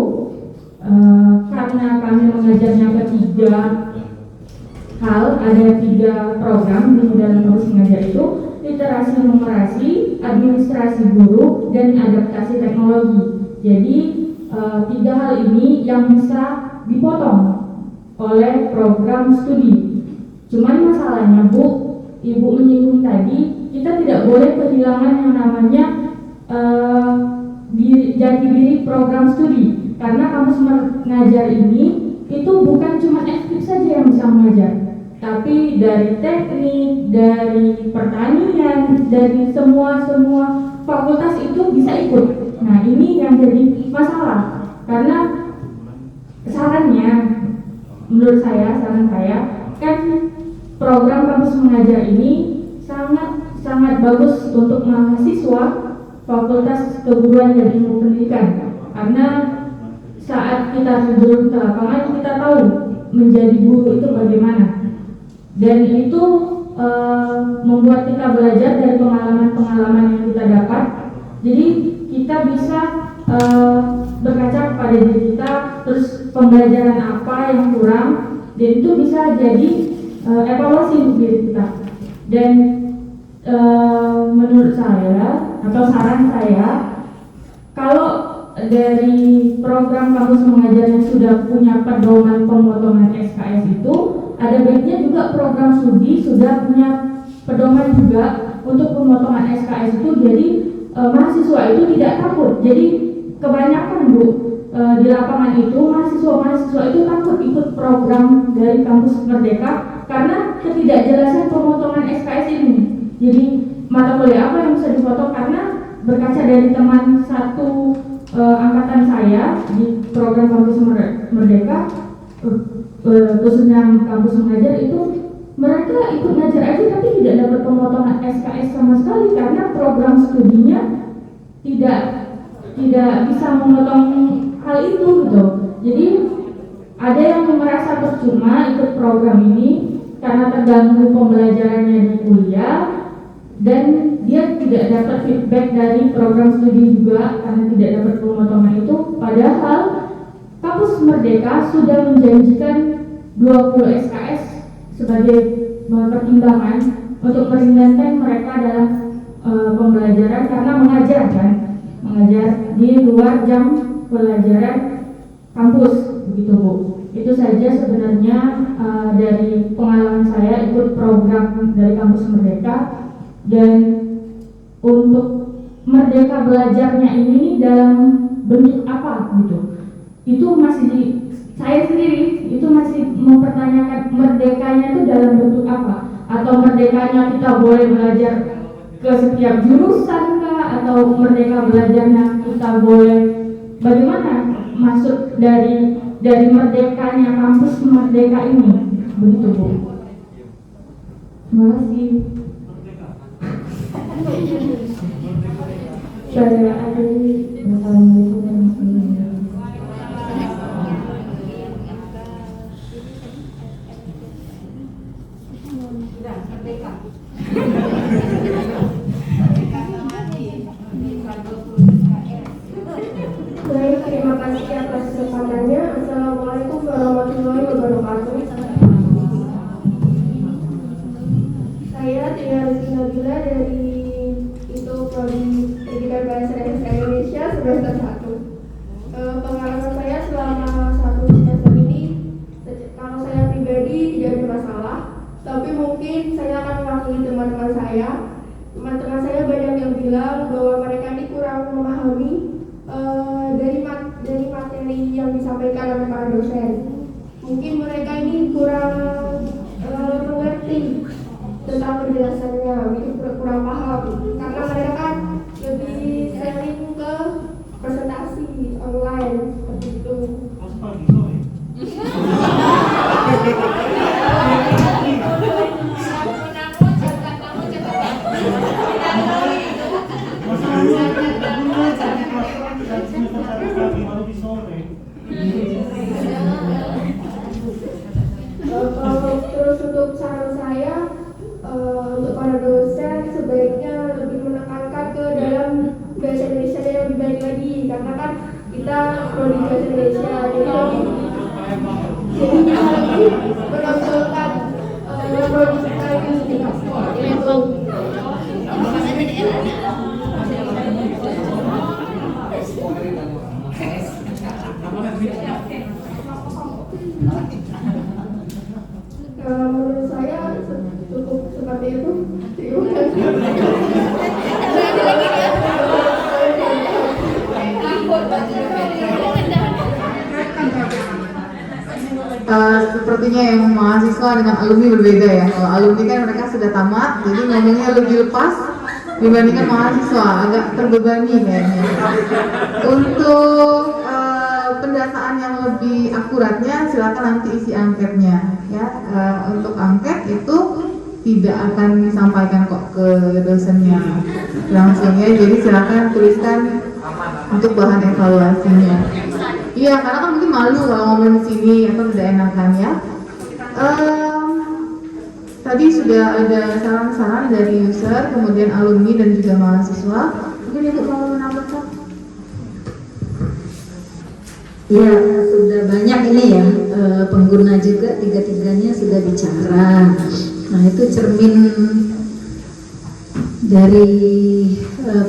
Karena kami mengajarnya ketiga hal, ada 3 program di dalam kampus mengajar itu: literasi numerasi, administrasi guru, dan adaptasi teknologi. Jadi 3 hal ini yang bisa dipotong oleh program studi. Cuman masalahnya Bu, Ibu menyinggung tadi, kita tidak boleh kehilangan yang namanya jati diri program studi, karena kampus mengajar ini itu bukan cuma saja yang bisa mengajar, tapi dari teknik, dari pertanian, dari semua fakultas itu bisa ikut. Nah, ini yang jadi masalah, karena menurut saya, saran saya kan program kampus mengajar ini sangat bagus untuk mahasiswa Fakultas Keguruan dan Ilmu Pendidikan, karena saat kita terjun ke lapangan kita tahu menjadi guru itu bagaimana, dan itu membuat kita belajar dari pengalaman yang kita dapat. Jadi kita bisa berkaca kepada diri kita, terus pembelajaran apa yang kurang, dan itu bisa jadi evaluasi untuk diri kita. Dan menurut saya atau saran saya, kalau dari program kampus mengajar yang sudah punya pedoman pemotongan SKS itu, ada baiknya juga program studi sudah punya pedoman juga untuk pemotongan SKS itu. Jadi mahasiswa itu tidak takut. Jadi kebanyakan di lapangan itu mahasiswa itu takut ikut program dari kampus Merdeka karena ketidakjelasan pemotongan SKS ini. Jadi mata kuliah apa yang bisa dipotong, karena berkaca dari teman satu angkatan saya di program kampus Merdeka, khususnya kampus mengajar itu, mereka ikut ngajar aja tapi tidak dapat pemotongan SKS sama sekali karena program studinya tidak bisa memotong hal itu gitu. Jadi ada yang merasa percuma ikut program ini karena terganggu pembelajarannya di kuliah, dan dia tidak dapat feedback dari program studi juga karena tidak dapat pemotongan itu. Padahal kampus Merdeka sudah menjanjikan 20 SKS sebagai pertimbangan untuk meringankan mereka dalam pembelajaran, karena mengajar di luar jam pelajaran kampus, begitu Bu. Itu saja sebenarnya dari pengalaman saya ikut program dari kampus Merdeka. Dan untuk Merdeka belajarnya ini dalam bentuk apa gitu, itu masih saya sendiri itu masih mempertanyakan merdekanya itu dalam bentuk apa, atau merdekanya kita boleh belajar ke setiap jurusan kah, atau merdeka belajarnya kita boleh bagaimana maksud dari merdekanya kampus Merdeka ini, begitu Bu. Terima kasih. Saya akhiri. Assalamualaikum warahmatullahi Baik, terima kasih atas kesempatannya. Assalamualaikum warahmatullahi wabarakatuh. Saya Tia Rizky Nabila dari Prodi Pendidikan Bahasa Indonesia semester 1. Pengalaman saya selama 1 semester ini, kalau saya pribadi tidak ada masalah, tapi mungkin saya akan mewakili teman-teman saya. Teman-teman saya banyak yang bilang bahwa mereka ini kurang memahami dari materi yang disampaikan oleh para dosen. Mungkin mereka ini kurang mengerti tentang penjelasannya, mungkin kurang paham, karena mereka kan lebih sering ke presentasi online seperti itu. Terus untuk saran saya, untuk para dosen sebaiknya lebih menekankan ke dalam bahasa Indonesia yang lebih baik lagi, karena kan kita prodi bahasa Indonesia, jadi bisa lebih menonjolkan prodi kita itu. Menurut saya cukup seperti itu. sepertinya yang mahasiswa dengan alumni berbeda ya. Kalau alumni kan mereka sudah tamat, jadi ngomongnya lebih lepas dibandingkan mahasiswa, agak terbebani kayaknya. Untuk pendataan yang lebih akuratnya, silakan nanti isi angketnya ya. Untuk angket itu tidak akan disampaikan kok ke dosennya langsung ya, jadi silakan tuliskan untuk bahan evaluasinya. Iya, karena kan mungkin malu kalau ngomong di sini atau tidak enakan ya. Tadi sudah ada saran-saran dari user, kemudian alumni dan juga mahasiswa. Mungkin Ibu mau menambahkan? Ya, sudah banyak ini ya, pengguna juga tiga-tiganya sudah bicara. Nah, itu cermin dari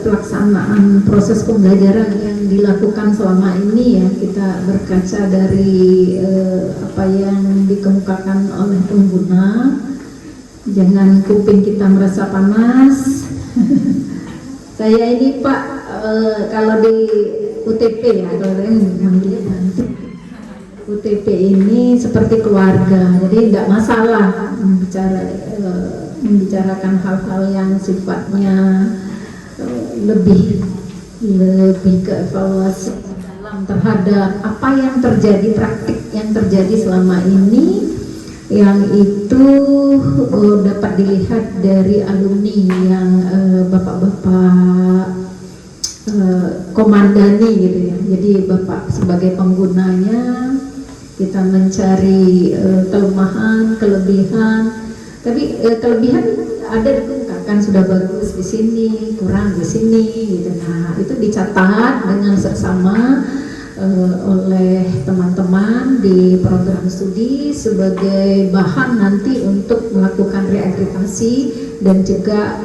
pelaksanaan proses pembelajaran yang dilakukan selama ini ya. Kita berkaca dari apa yang dikemukakan oleh pengguna. Jangan kuping kita merasa panas. Saya ini Pak, kalau di UTP ya, kalau saya manggilnya nanti UTP ini seperti keluarga, jadi tidak masalah membicarakan hal-hal yang sifatnya lebih ke evaluasi dalam terhadap apa yang terjadi, praktik yang terjadi selama ini, yang itu dapat dilihat dari alumni yang bapak-bapak komandani gitu ya. Jadi bapak sebagai penggunanya, kita mencari kelemahan, kelebihan. Tapi kelebihan ada dikemukakan sudah bagus di sini, kurang di sini gitu. Nah, itu dicatat dengan seksama oleh teman-teman di program studi sebagai bahan nanti untuk melakukan reakreditasi dan juga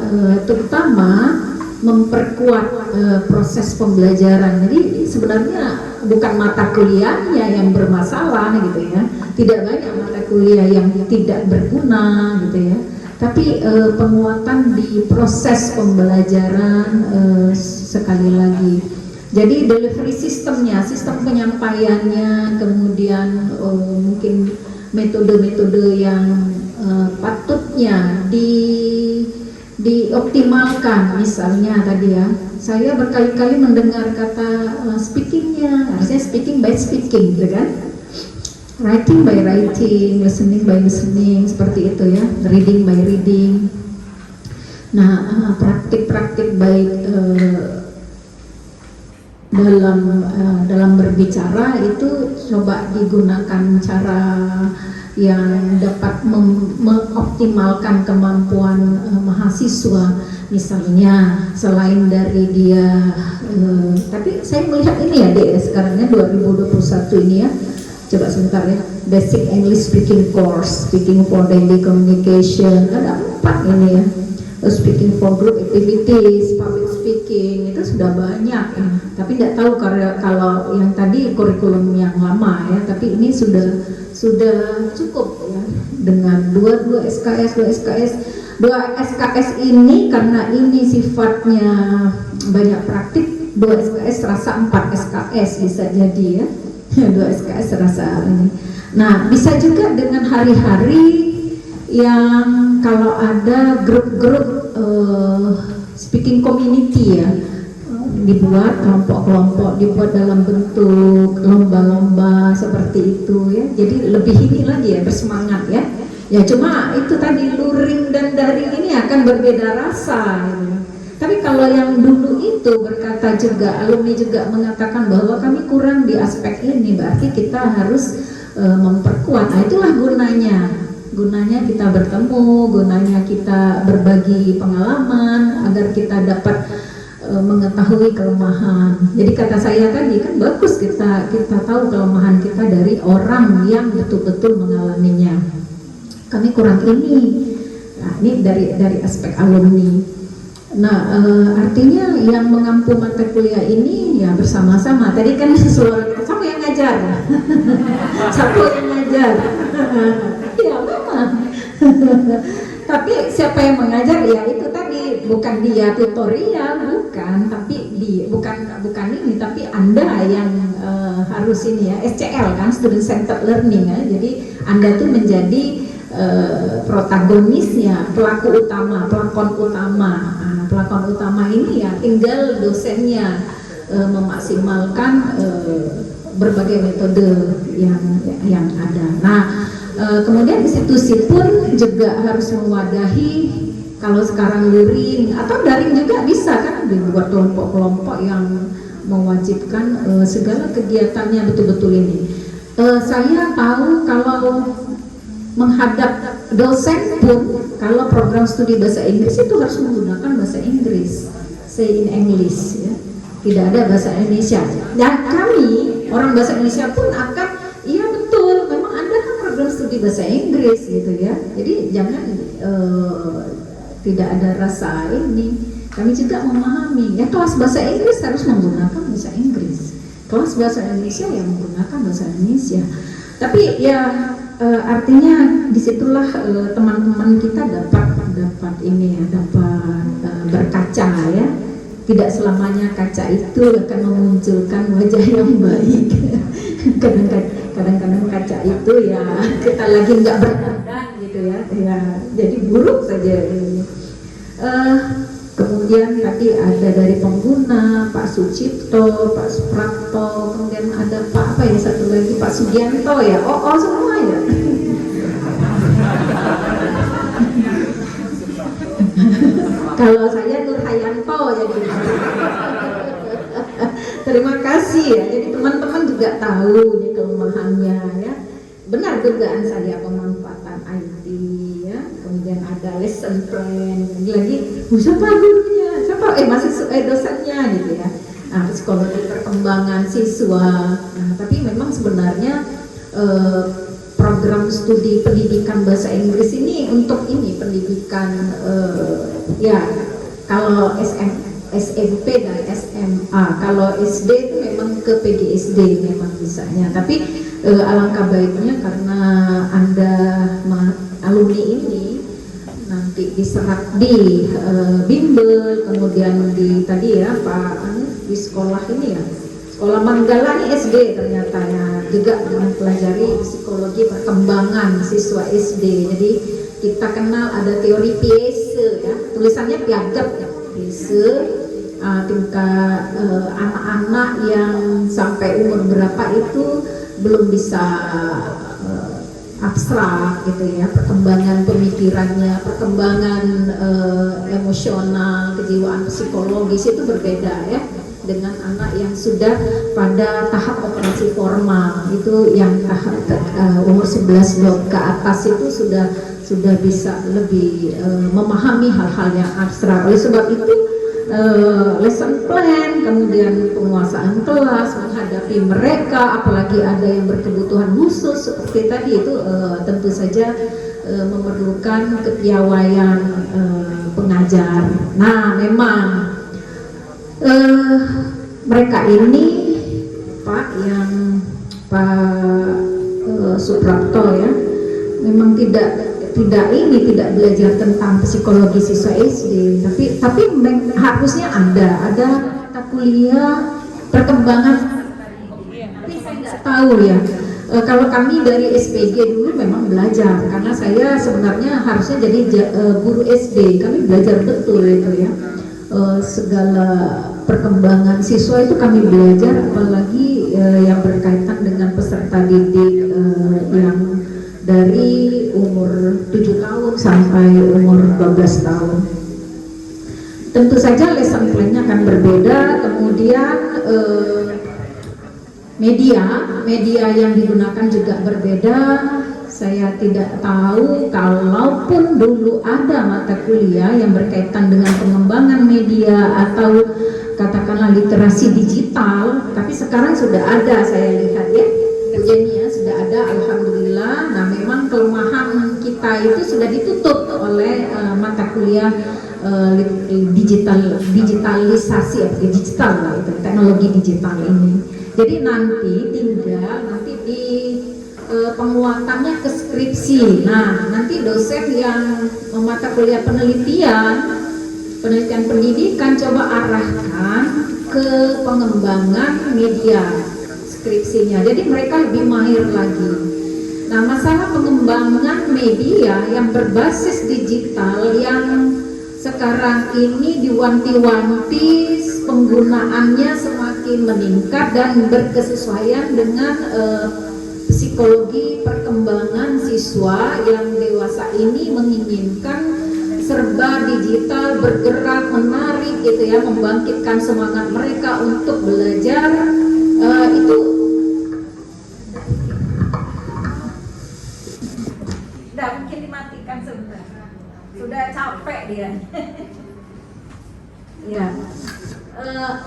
terutama memperkuat proses pembelajaran. Jadi sebenarnya bukan mata kuliahnya yang bermasalah gitu ya, tidak banyak mata kuliah yang tidak berguna gitu ya, tapi penguatan di proses pembelajaran sekali lagi. Jadi delivery sistemnya, sistem penyampaiannya, kemudian mungkin metode-metode yang patutnya dioptimalkan. Misalnya tadi ya, saya berkali-kali mendengar kata speakingnya, harusnya speaking by speaking gitu kan, writing by writing, listening by listening, seperti itu ya, reading by reading. Nah, praktik-praktik baik dalam berbicara itu coba digunakan cara yang dapat mengoptimalkan kemampuan mahasiswa. Misalnya selain dari dia tapi saya melihat ini ya dek, sekarangnya 2021 ini ya, coba sebentar ya, basic English speaking course, speaking for daily communication, ada 4 ini ya, speaking for group activities, public speaking, itu sudah banyak ya. Tapi tidak tahu kalau yang tadi kurikulum yang lama ya, tapi ini sudah cukup ya, dengan 2 SKS ini, karena ini sifatnya banyak praktik, 2 SKS rasa 4 SKS bisa jadi ya. 2 SKS rasa ini. Nah, bisa juga dengan hari-hari yang kalau ada grup-grup speaking community ya, dibuat kelompok-kelompok, dibuat dalam bentuk lomba-lomba seperti itu ya. Jadi lebih ini lagi ya, bersemangat ya. Ya cuma itu tadi luring dan daring ini akan berbeda rasa gitu. Tapi kalau yang dulu itu berkata juga, alumni juga mengatakan bahwa kami kurang di aspek ini, berarti kita harus memperkuat. Nah, itulah gunanya kita bertemu, gunanya kita berbagi pengalaman agar kita dapat mengetahui kelemahan. Jadi kata saya tadi kan bagus kita tahu kelemahan kita dari orang yang betul-betul mengalaminya. Kami kurang ini. Nah, ini dari aspek alumni. Nah, artinya yang mengampu mata kuliah ini ya bersama-sama. Tadi kan sesuatu siapa yang ngajar? Siapa yang ngajar? Ya memang. Tapi siapa yang mengajar ya itu tadi, bukan dia tutorial, bukan, tapi bukan ini, tapi Anda yang harus ini ya, SCL kan, student centered learning ya. Jadi Anda tuh menjadi protagonisnya, pelaku utama, pelakon utama. Nah, pelakon utama ini ya tinggal dosennya memaksimalkan berbagai metode yang ada. Nah, kemudian institusi pun juga harus mewadahi. Kalau sekarang luring atau daring juga bisa kan, dibuat kelompok-kelompok yang mewajibkan segala kegiatannya betul-betul ini. Saya tahu kalau menghadap dosen pun, kalau program studi bahasa Inggris itu harus menggunakan bahasa Inggris, say in English ya. Tidak ada bahasa Indonesia. Dan kami orang bahasa Indonesia pun akan, iya betul, memang ada kan program studi bahasa Inggris gitu ya. Jadi jangan tidak ada rasa ini. Kami juga memahami ya, kelas bahasa Inggris harus menggunakan bahasa Inggris, kelas bahasa Indonesia yang menggunakan bahasa Indonesia. Tapi ya artinya disitulah teman-teman kita dapat ini ya, dapat berkaca ya. Tidak selamanya kaca itu akan memunculkan wajah yang baik. Kadang-kadang kaca itu ya kita lagi nggak berdandan gitu ya, jadi buruk saja ini. Kemudian tadi ada dari pengguna Pak Sucipto, Pak Suprapto, kemudian ada Pak apa ya satu lagi Pak Sugianto ya, oh semua ya. Kalau saya Nur Hayanto jadi. Terima kasih ya. Jadi teman-teman juga tahu ini kelemahannya ya. Benar dugaan saya pemanfaatan IT ya. Kemudian ada lesson plan. Lagi siapa gurunya? Siapa dosennya gitu ya. Nah, psikologi perkembangan siswa. Nah, tapi memang sebenarnya program studi pendidikan bahasa Inggris ini untuk ini pendidikan ya kalau SMP dan SMA, kalau SD itu memang ke PGSD memang bisanya, tapi alangkah baiknya karena Anda alumni ini nanti diserap di bimbel, kemudian di tadi ya Pak di sekolah ini ya, sekolah Manggala ini SD ternyata ya, juga mempelajari psikologi perkembangan siswa SD. Jadi kita kenal ada teori Piese ya, tulisannya piagap ya, Piese, tingkat anak-anak yang sampai umur berapa itu belum bisa abstrak gitu ya, perkembangan pemikirannya, perkembangan emosional, kejiwaan psikologis itu berbeda ya dengan anak yang sudah pada tahap operasi formal. Itu yang tahap umur 11 ke atas itu sudah bisa lebih memahami hal-hal yang abstrak. Oleh sebab itu lesson plan, kemudian penguasaan kelas menghadapi mereka, apalagi ada yang berkebutuhan khusus seperti tadi itu tentu saja memerlukan kepiawaian pengajar. Nah, memang mereka ini Pak Suprapto ya, memang tidak belajar tentang psikologi siswa SD, tapi harusnya ada mata kuliah perkembangan. Tapi saya nggak tahu ya. Kalau kami dari SPG dulu memang belajar, karena saya sebenarnya harusnya jadi guru SD. Kami belajar betul itu ya. Segala perkembangan siswa itu kami belajar, apalagi yang berkaitan dengan peserta didik yang dari umur 7 tahun sampai umur 12 tahun. Tentu saja lesson plan-nya akan berbeda. Kemudian media yang digunakan juga berbeda. Saya tidak tahu, kalaupun dulu ada mata kuliah yang berkaitan dengan pengembangan media atau katakanlah literasi digital, tapi sekarang sudah ada, saya lihat ya, ujiannya sudah ada, alhamdulillah. Nah, memang kelemahan kita itu sudah ditutup oleh mata kuliah digitalisasi atau digital lah, itu teknologi digital ini. Jadi nanti tinggal di penguatannya ke skripsi. Nah, nanti dosen yang mata kuliah penelitian pendidikan coba arahkan ke pengembangan media. skripsinya. Jadi mereka lebih mahir lagi. Nah, masalah pengembangan media yang berbasis digital yang sekarang ini diwanti-wanti penggunaannya semakin meningkat dan berkesesuaian dengan psikologi perkembangan siswa yang dewasa ini menginginkan serba digital, bergerak, menarik gitu ya, membangkitkan semangat mereka untuk belajar. Itu udah mungkin dimatikan sebentar, sudah capek dia. ya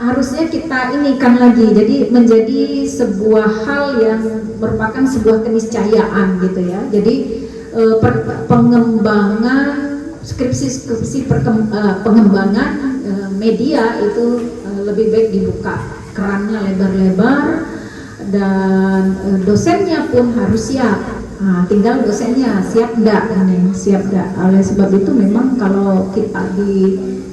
harusnya kita inikan lagi, jadi menjadi sebuah hal yang merupakan sebuah keniscayaan gitu ya. Jadi pengembangan skripsi pengembangan media itu lebih baik dibuka kerannya lebar-lebar, dan dosennya pun harus siap. Nah, tinggal dosennya siap enggak nih, siap enggak. Oleh sebab itu memang kalau kita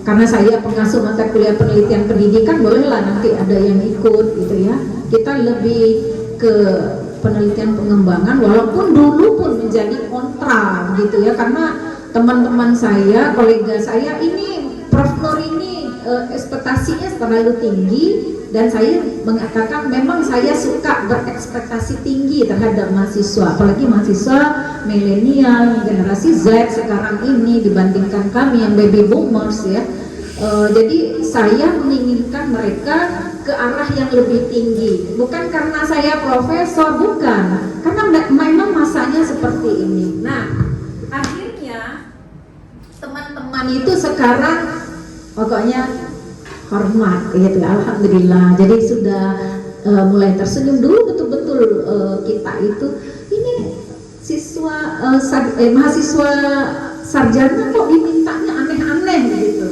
karena saya pengasuh mata kuliah penelitian pendidikan, bolehlah nanti ada yang ikut gitu ya. Kita lebih ke penelitian pengembangan, walaupun dulu pun menjadi kontra gitu ya, karena teman-teman saya, kolega saya ini Prof Nur ini ekspektasinya terlalu tinggi, dan saya mengatakan memang saya suka berekspektasi tinggi terhadap mahasiswa, apalagi mahasiswa milenial, generasi Z sekarang ini dibandingkan kami yang baby boomers ya. Jadi saya menginginkan mereka ke arah yang lebih tinggi, bukan karena saya profesor, bukan, karena memang masanya seperti ini. Nah, akhirnya teman-teman itu sekarang pokoknya hormat gitu, alhamdulillah. Jadi sudah mulai tersenyum. Dulu betul-betul kita itu ini siswa mahasiswa sarjana kok dimintanya aneh-aneh gitu,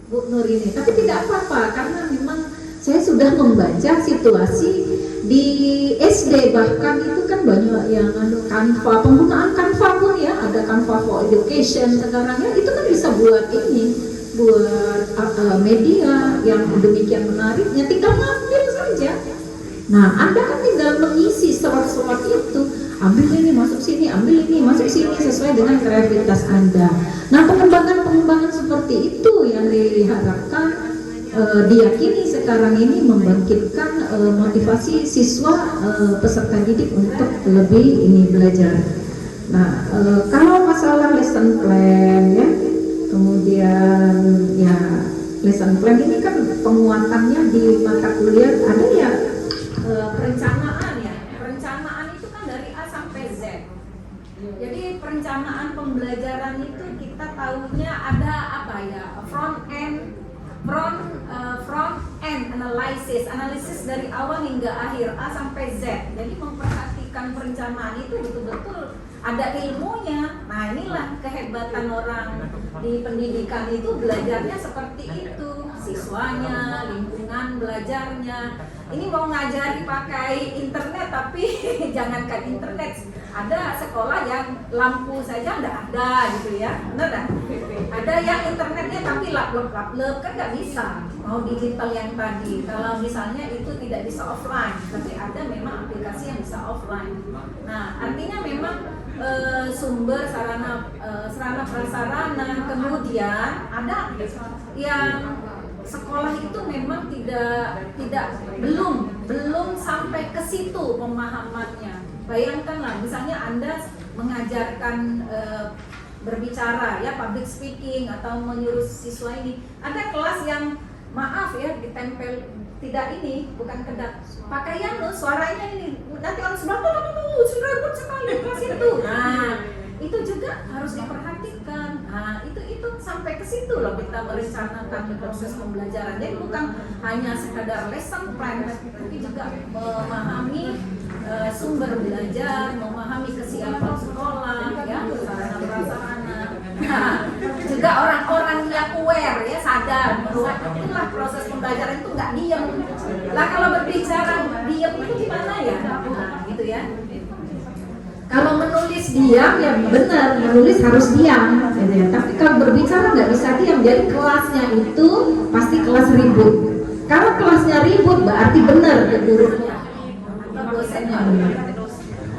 Bu Nur ini. Tapi tidak apa-apa, karena memang saya sudah membaca situasi di SD, bahkan itu kan banyak yang Canva, penggunaan Canva pun ya, ada Canva for Education sekarang ya, itu kan bisa buat ini, buat media yang demikian menariknya, tinggal ngambil saja. Nah, Anda kan tinggal mengisi slot-slot itu, ambil ini masuk sini, ambil ini masuk sini sesuai dengan kreativitas Anda. Nah, pengembangan seperti itu yang diharapkan diyakini sekarang ini membangkitkan motivasi siswa peserta didik untuk lebih ini belajar. Nah, kalau masalah lesson plan ya, kemudian ya lesson plan ini kan penguatannya di mata kuliah ada ya, Perencanaan ya, perencanaan itu kan dari A sampai Z. Jadi perencanaan pembelajaran itu kita tahunya ada apa ya, front end analisis dari awal hingga akhir A sampai Z. Jadi memperhatikan perencanaan itu betul-betul ada ilmunya. Nah, inilah kehebatan orang di pendidikan itu, belajarnya seperti itu, siswanya, lingkungan belajarnya. Ini mau ngajari pakai internet, tapi jangankan internet, ada sekolah yang lampu saja nggak ada gitu ya, benar dah? Ada yang internetnya tapi lap-lap kan nggak bisa, mau digital yang tadi. Kalau misalnya itu tidak bisa offline, tapi ada memang aplikasi yang bisa offline. Nah, artinya memang sumber sarana prasarana, kemudian ada yang sekolah itu memang belum sampai ke situ pemahamannya. Bayangkanlah misalnya Anda mengajarkan berbicara ya, public speaking, atau menyuruh siswa ini, ada kelas yang maaf ya ditempel tidak ini, bukan kedap pakaian loh, suaranya ini nanti orang sebelah sudah ribut sekali kelas itu. Nah, itu juga harus diperhatikan. Nah, itu sampai ke situ loh kita merencanakan proses pembelajaran. Jadi bukan hanya sekadar lesson plan, tapi juga memahami sumber belajar, memahami kesiapan sekolah, ya, sarana prasarana. Nah, juga orang-orang yang aware ya, sadar bahwa itulah proses pembelajaran itu nggak diam. Lah kalau berbicara diam itu gimana ya? Nah, gitu ya. Kalau menulis diam ya benar, menulis harus diam gitu ya. Tapi kalau berbicara nggak bisa diam. Jadi kelasnya itu pasti kelas ribut. Kalau kelasnya ribut berarti benar gurunya. Atau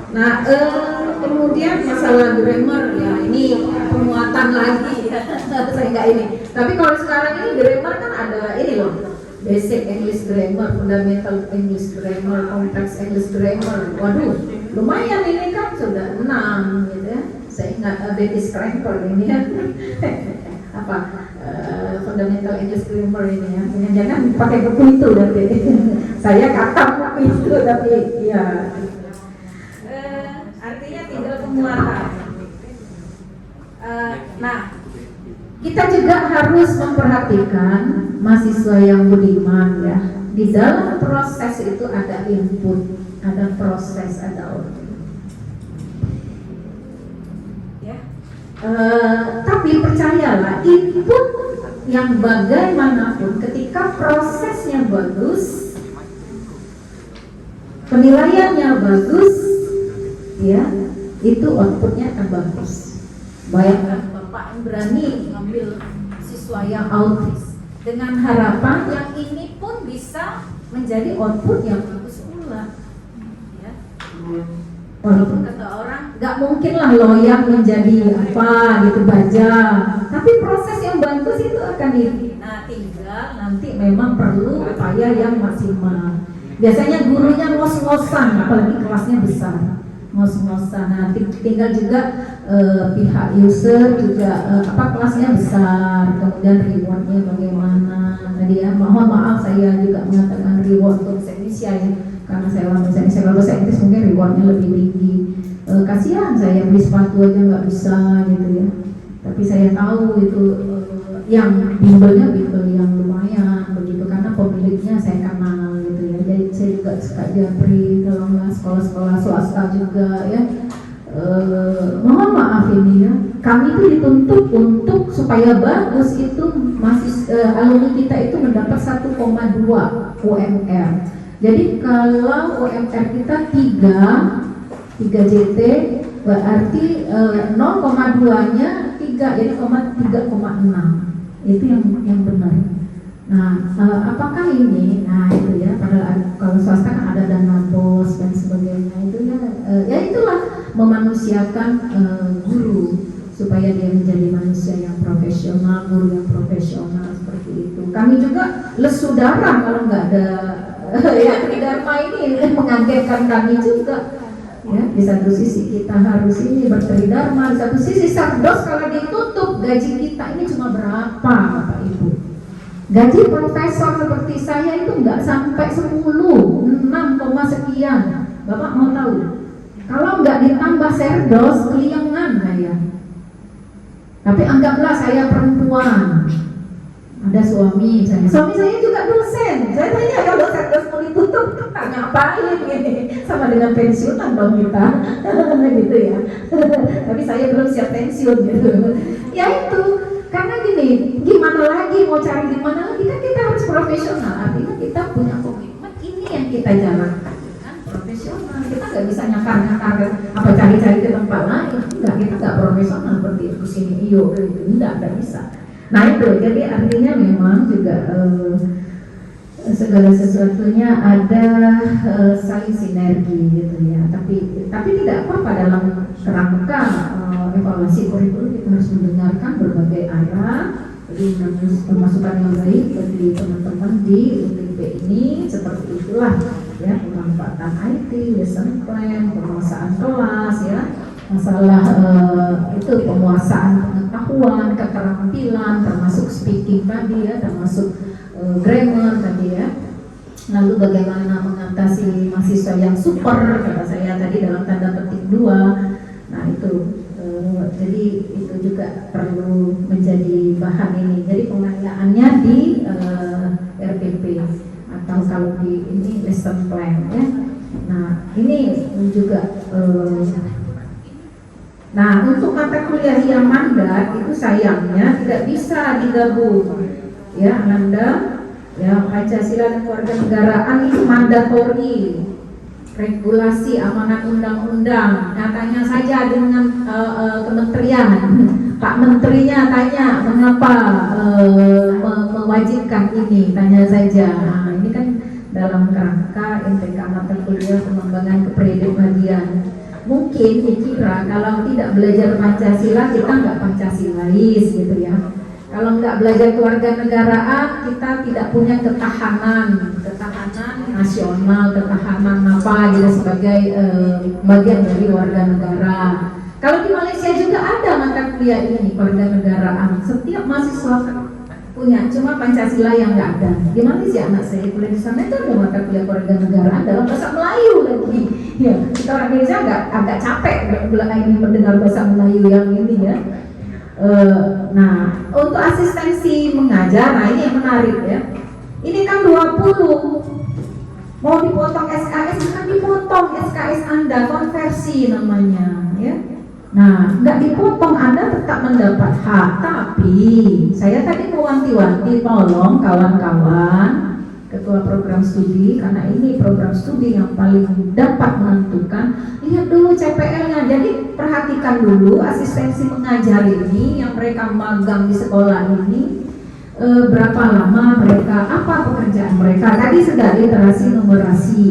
Nah, kemudian masalah grammar ya ini penguatan lagi ya. Saya nggak ini. Tapi kalau sekarang ini grammar kan ada ini loh, basic English grammar, fundamental English grammar, complex English grammar. Waduh, lumayan ini kan sudah 6 gitu ya. Saya ingat baby scramble ini ya. Apa fundamental English grammar ini ya. Jangan pakai buku itu nanti. Saya kata buku itu tapi ya. Artinya tinggal penguatan. Nah, kita juga harus memperhatikan mahasiswa yang budiman ya. Di dalam proses itu ada input, ada proses, ada output. Ya. Tapi percayalah, input yang bagaimanapun ketika prosesnya bagus, penilaiannya bagus, ya, itu outputnya akan bagus. Bayangkan Bapak berani mengambil siswa yang autis dengan harapan yang ini pun bisa menjadi output yang bagus pula. Ya. Walaupun kata orang nggak mungkin lah loyang menjadi apa gitu baja, tapi proses yang bagus itu akan ini. Nah, tinggal nanti memang perlu upaya yang maksimal. Biasanya gurunya ngos-ngosan, apalagi kelasnya besar. Ngos-ngosan. Nah, tinggal juga pihak user juga kelasnya besar, kemudian rewardnya bagaimana. Tadi ya, mohon maaf saya juga mengatakan reward untuk bahasa Indonesia ya, karena saya orang bahasa Indonesia. Kalau bahasa Inggris mungkin rewardnya lebih tinggi. Kasihan saya beli sepatu aja nggak bisa gitu ya. Tapi saya tahu itu yang bimbelnya bimbel yang lumayan begitu, karena pemiliknya saya kenal gitu ya. Jadi saya juga suka japri kalau nggak sekolah-sekolah swasta juga ya. Mohon maaf ini ya, kami itu dituntut untuk supaya bagus itu alumni kita itu mendapat 1,2 UMR. Jadi kalau UMR kita 3 JT berarti 0,2-nya 3, jadi 3,6. Itu yang benar. Nah, apakah ini? Nah, itu ya, padahal kalau swasta kan ada dana bos dan sebagainya. Itu ya itulah memanusiakan guru supaya dia menjadi manusia yang profesional, guru yang profesional seperti itu. Kami juga lesu darah kalau nggak ada ya Tridharma ini mengagetkan kami juga. Ya, di satu sisi kita harus ini bertridharma, di satu sisi Satdos kalau ditutup gaji kita ini cuma berapa Bapak Ibu? Gaji profesor seperti saya itu nggak sampai 10, 6, sekian. Bapak mau tahu? Kalau nggak ditambah Serdos, keliengan saya. Tapi anggaplah saya perempuan, ada suami saya juga dosen. Saya tanya kalau Serdos mau ditutup, tanya ngapain ini? Sama dengan pensiunan dong kita, gitu ya. Tapi saya belum siap pensiun gitu. Ya itu, karena gini, gimana lagi mau cari di mana lagi, kan kita harus profesional. Artinya kita punya komitmen, ini yang kita jalankan dengan profesional. Kita nggak bisa nyakar-nyakar apa cari-cari ke tempat lain. Enggak, kita nggak profesional seperti itu sini iyo gitu. Nggak bisa. Nah itu, jadi artinya memang juga segala sesuatunya ada saling sinergi gitu ya. Tapi tidak apa-apa dalam kerangka evaluasi kurikulum kita harus mendengarkan berbagai arah, jadi masukan yang baik bagi teman-teman di UTB ini seperti itulah ya, pemanfaatan IT, lesson plan, penguasaan kelas ya, masalah itu penguasaan pengetahuan, keterampilan, termasuk speaking tadi ya, termasuk grammar tadi ya. Lalu bagaimana mengatasi mahasiswa yang super, kata saya tadi dalam tanda petik 2. Nah itu, jadi itu juga perlu menjadi bahan ini. Jadi pengayaannya di RPP atau kalau di ini lesson plan ya. Nah ini juga nah untuk mata kuliah yang mandat itu sayangnya tidak bisa digabung ya. Anda ya, Pancasila dan Kewarganegaraan itu mandatori, regulasi amanat undang-undang. Nah, tanya saja dengan kementerian, Pak Menterinya tanya mengapa mewajibkan ini, tanya saja. Nah, ini kan dalam kerangka MTK mata kuliah pengembangan kepribadian. Mungkin dikira kalau tidak belajar Pancasila kita nggak Pancasilais gitu ya. Kalau nggak belajar kewarganegaraan kita tidak punya ketahanan nasional, ketahanan apa gitu sebagai bagian dari warga negara. Kalau di Malaysia juga ada mata kuliah ini kewarganegaraan. Setiap mahasiswa punya, cuma Pancasila yang nggak ada. Di Malaysia anak saya kuliah di sana itu ada mata kuliah kewarganegaraan dalam bahasa Melayu lagi. Ya, kita orang Indonesia agak capek mendengar bahasa Melayu yang ini ya. Nah, untuk asistensi mengajar, nah ini yang menarik ya. Ini kan 20, mau dipotong SKS, bukan dipotong SKS Anda, konversi namanya ya. Nah, nggak dipotong, Anda tetap mendapat hak. Tapi saya tadi mewanti-wanti, tolong kawan-kawan ketua program studi, karena ini program studi yang paling dapat menentukan, lihat dulu CPL-nya. Jadi perhatikan dulu asistensi mengajar ini yang mereka magang di sekolah ini, berapa lama mereka, apa pekerjaan mereka. Tadi sudah literasi numerasi,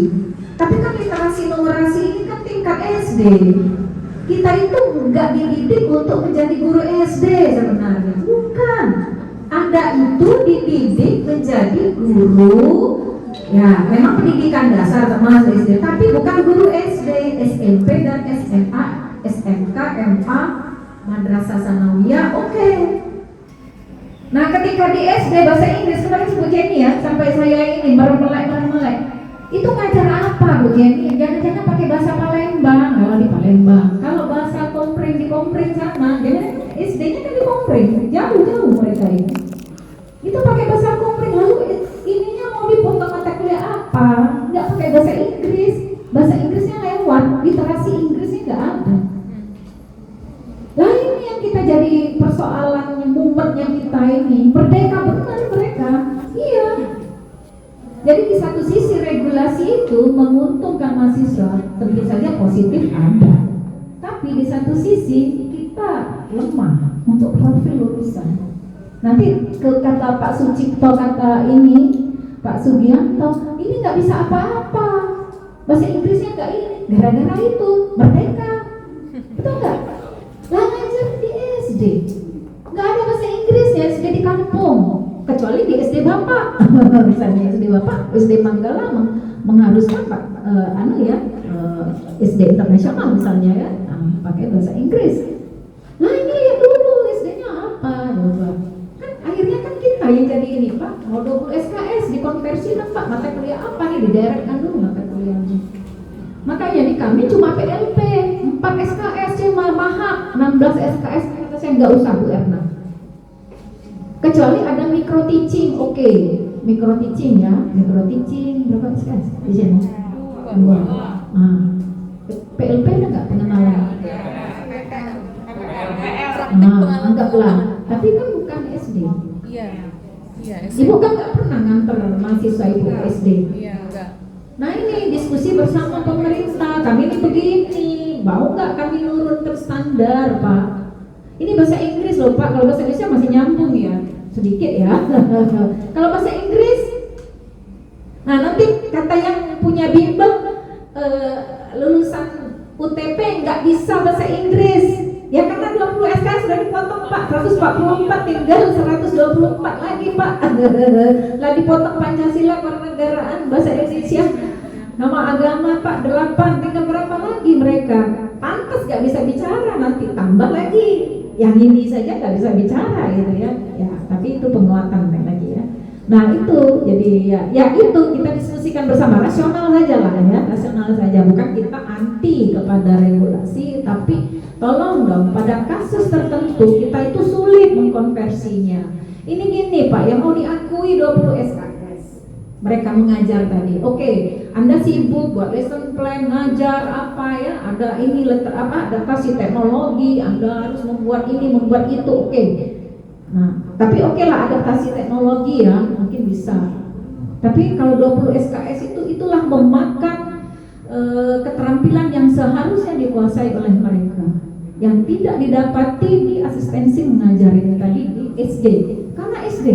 tapi kan literasi numerasi ini kan tingkat SD. Kita itu nggak dididik untuk menjadi guru SD sebenarnya, bukan. Anda itu dididik menjadi guru, ya memang pendidikan dasar termasuk SD, tapi bukan guru SD, SMP dan SMA, SMK, MA, Madrasah Sanawiyah, oke. Nah ketika di SD bahasa Inggris kemarin Bu Jenny ya, sampai saya ini meremelek, itu ngajar apa Bu Jenny? Jangan-jangan pakai bahasa Palembang, kalau di Palembang. Kalau bahasa Kompreng di Kompreng sana, jangan SD-nya kan di Kompreng, jauh-jauh mereka ini. Itu pakai bahasa Kompreng, lalu ininya mau dipotong mata kuliah apa? Nggak pakai bahasa Inggris, bahasa Inggrisnya lewat, literasi Inggrisnya nggak ada. Lah ini yang kita jadi persoalan mumetnya kita ini, merdeka benar mereka, iya. Jadi di satu sisi regulasi itu menguntungkan mahasiswa, tentu saja positif ada. Tapi di satu sisi kita lemah untuk profil lulusan. Nanti kata Pak Sucipto, kata ini Pak Sugianto, ini nggak bisa apa-apa, bahasa Inggrisnya nggak ini, gara-gara itu merdeka, betul nggak? Lah ngajar di SD, nggak ada bahasa Inggrisnya SD di kampung, kecuali di SD Bapak, misalnya SD Bapak, SD Manggala mengharuskan Pak, SD internasional misalnya ya, pakai bahasa Inggris. Nah ini lihat dulu SD-nya apa, coba. Akhirnya kan kita yang jadi ini Pak, mau 20 SKS dikonversi kan Pak, mata kuliah apa nih, diderekkan dulu mata kuliahnya. Makanya di kami cuma PLP, 4 SKS cuma mahal, 16 SKS kata saya nggak usah Bu Erna. Kecuali ada micro teaching, oke. Micro teaching ya, micro teaching berapa SKS di sini? 2. PLP ada nggak pengenalan? Anggaplah, tapi kan bukan SD. Iya. Ibu kan nggak pernah nganter mahasiswa ibu ke SD. Iya, enggak. Nah ini diskusi bersama pemerintah, kami ini begini, mau nggak kami nurun ke standar Pak? Ini bahasa Inggris loh Pak, kalau bahasa Indonesia masih nyambung ya, sedikit ya. Kalau bahasa Inggris, nah nanti kata yang punya bimbel lulusan UTP nggak bisa bahasa Inggris. Ya karena 20 SKS sudah dipotong Pak, 144 tinggal 124 lagi Pak. Lah dipotong Pancasila, kewarganegaraan, bahasa Indonesia, nama agama Pak 8, tinggal berapa lagi mereka? Pantas gak bisa bicara, nanti tambah lagi. Yang ini saja gak bisa bicara gitu ya. Ya tapi itu penguatan lagi ya. Nah itu jadi ya itu kita diskusikan bersama, rasional saja lah ya, rasional saja, bukan kita anti kepada regulasi, tapi tolong dong pada kasus tertentu kita itu sulit mengkonversinya. Ini gini Pak, yang mau diakui 20 SKS mereka mengajar tadi, oke, Anda sibuk buat lesson plan, ngajar apa ya, ada ini adaptasi teknologi, Anda harus membuat ini, membuat itu, oke. Nah, tapi oke lah adaptasi teknologi ya, mungkin bisa. Tapi kalau 20 SKS itulah memakan keterampilan yang seharusnya dikuasai oleh mereka, yang tidak didapati di asistensi mengajar ini tadi di SD. Karena SD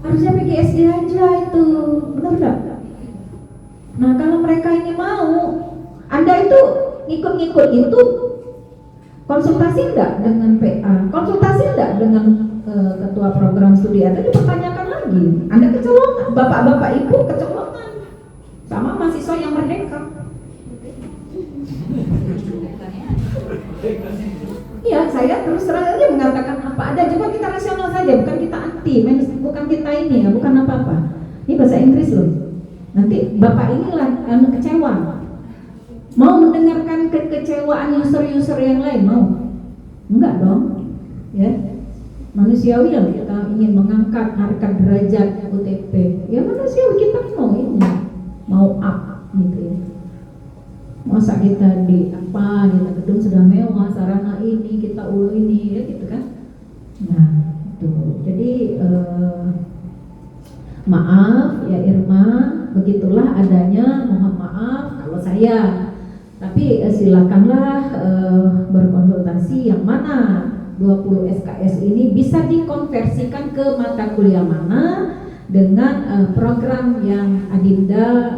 harus harusnya PGSD aja itu, benar nggak? Nah kalau mereka ini mau, Anda itu ngikut-ngikut itu konsultasi enggak dengan PA, konsultasi enggak dengan ketua program studi, atau dipertanyakan lagi. Anda kecolongan, bapak-bapak ibu kecolongan sama mahasiswa yang merdeka. Iya, saya terus terang aja mengatakan apa ada, coba kita rasional saja, bukan kita anti, bukan kita ini ya, bukan apa-apa. Ini bahasa Inggris loh. Nanti bapak inilah kecewa. Mau mendengarkan kekecewaan user-user yang lain, mau? Enggak dong, ya. Manusiawi yang kita ingin mengangkat harkat derajat UTP. Ya manusiawi, kita mau ini, mau up gitu ya. Masa kita di apa, kita gedung sudah mewah, sarana ini, kita ini, ya gitu kan. Nah, itu. Jadi maaf ya Irma, begitulah adanya, mohon maaf kalau saya. Tapi silakanlah berkonsultasi yang mana 20 SKS ini bisa dikonversikan ke mata kuliah mana dengan program yang Adinda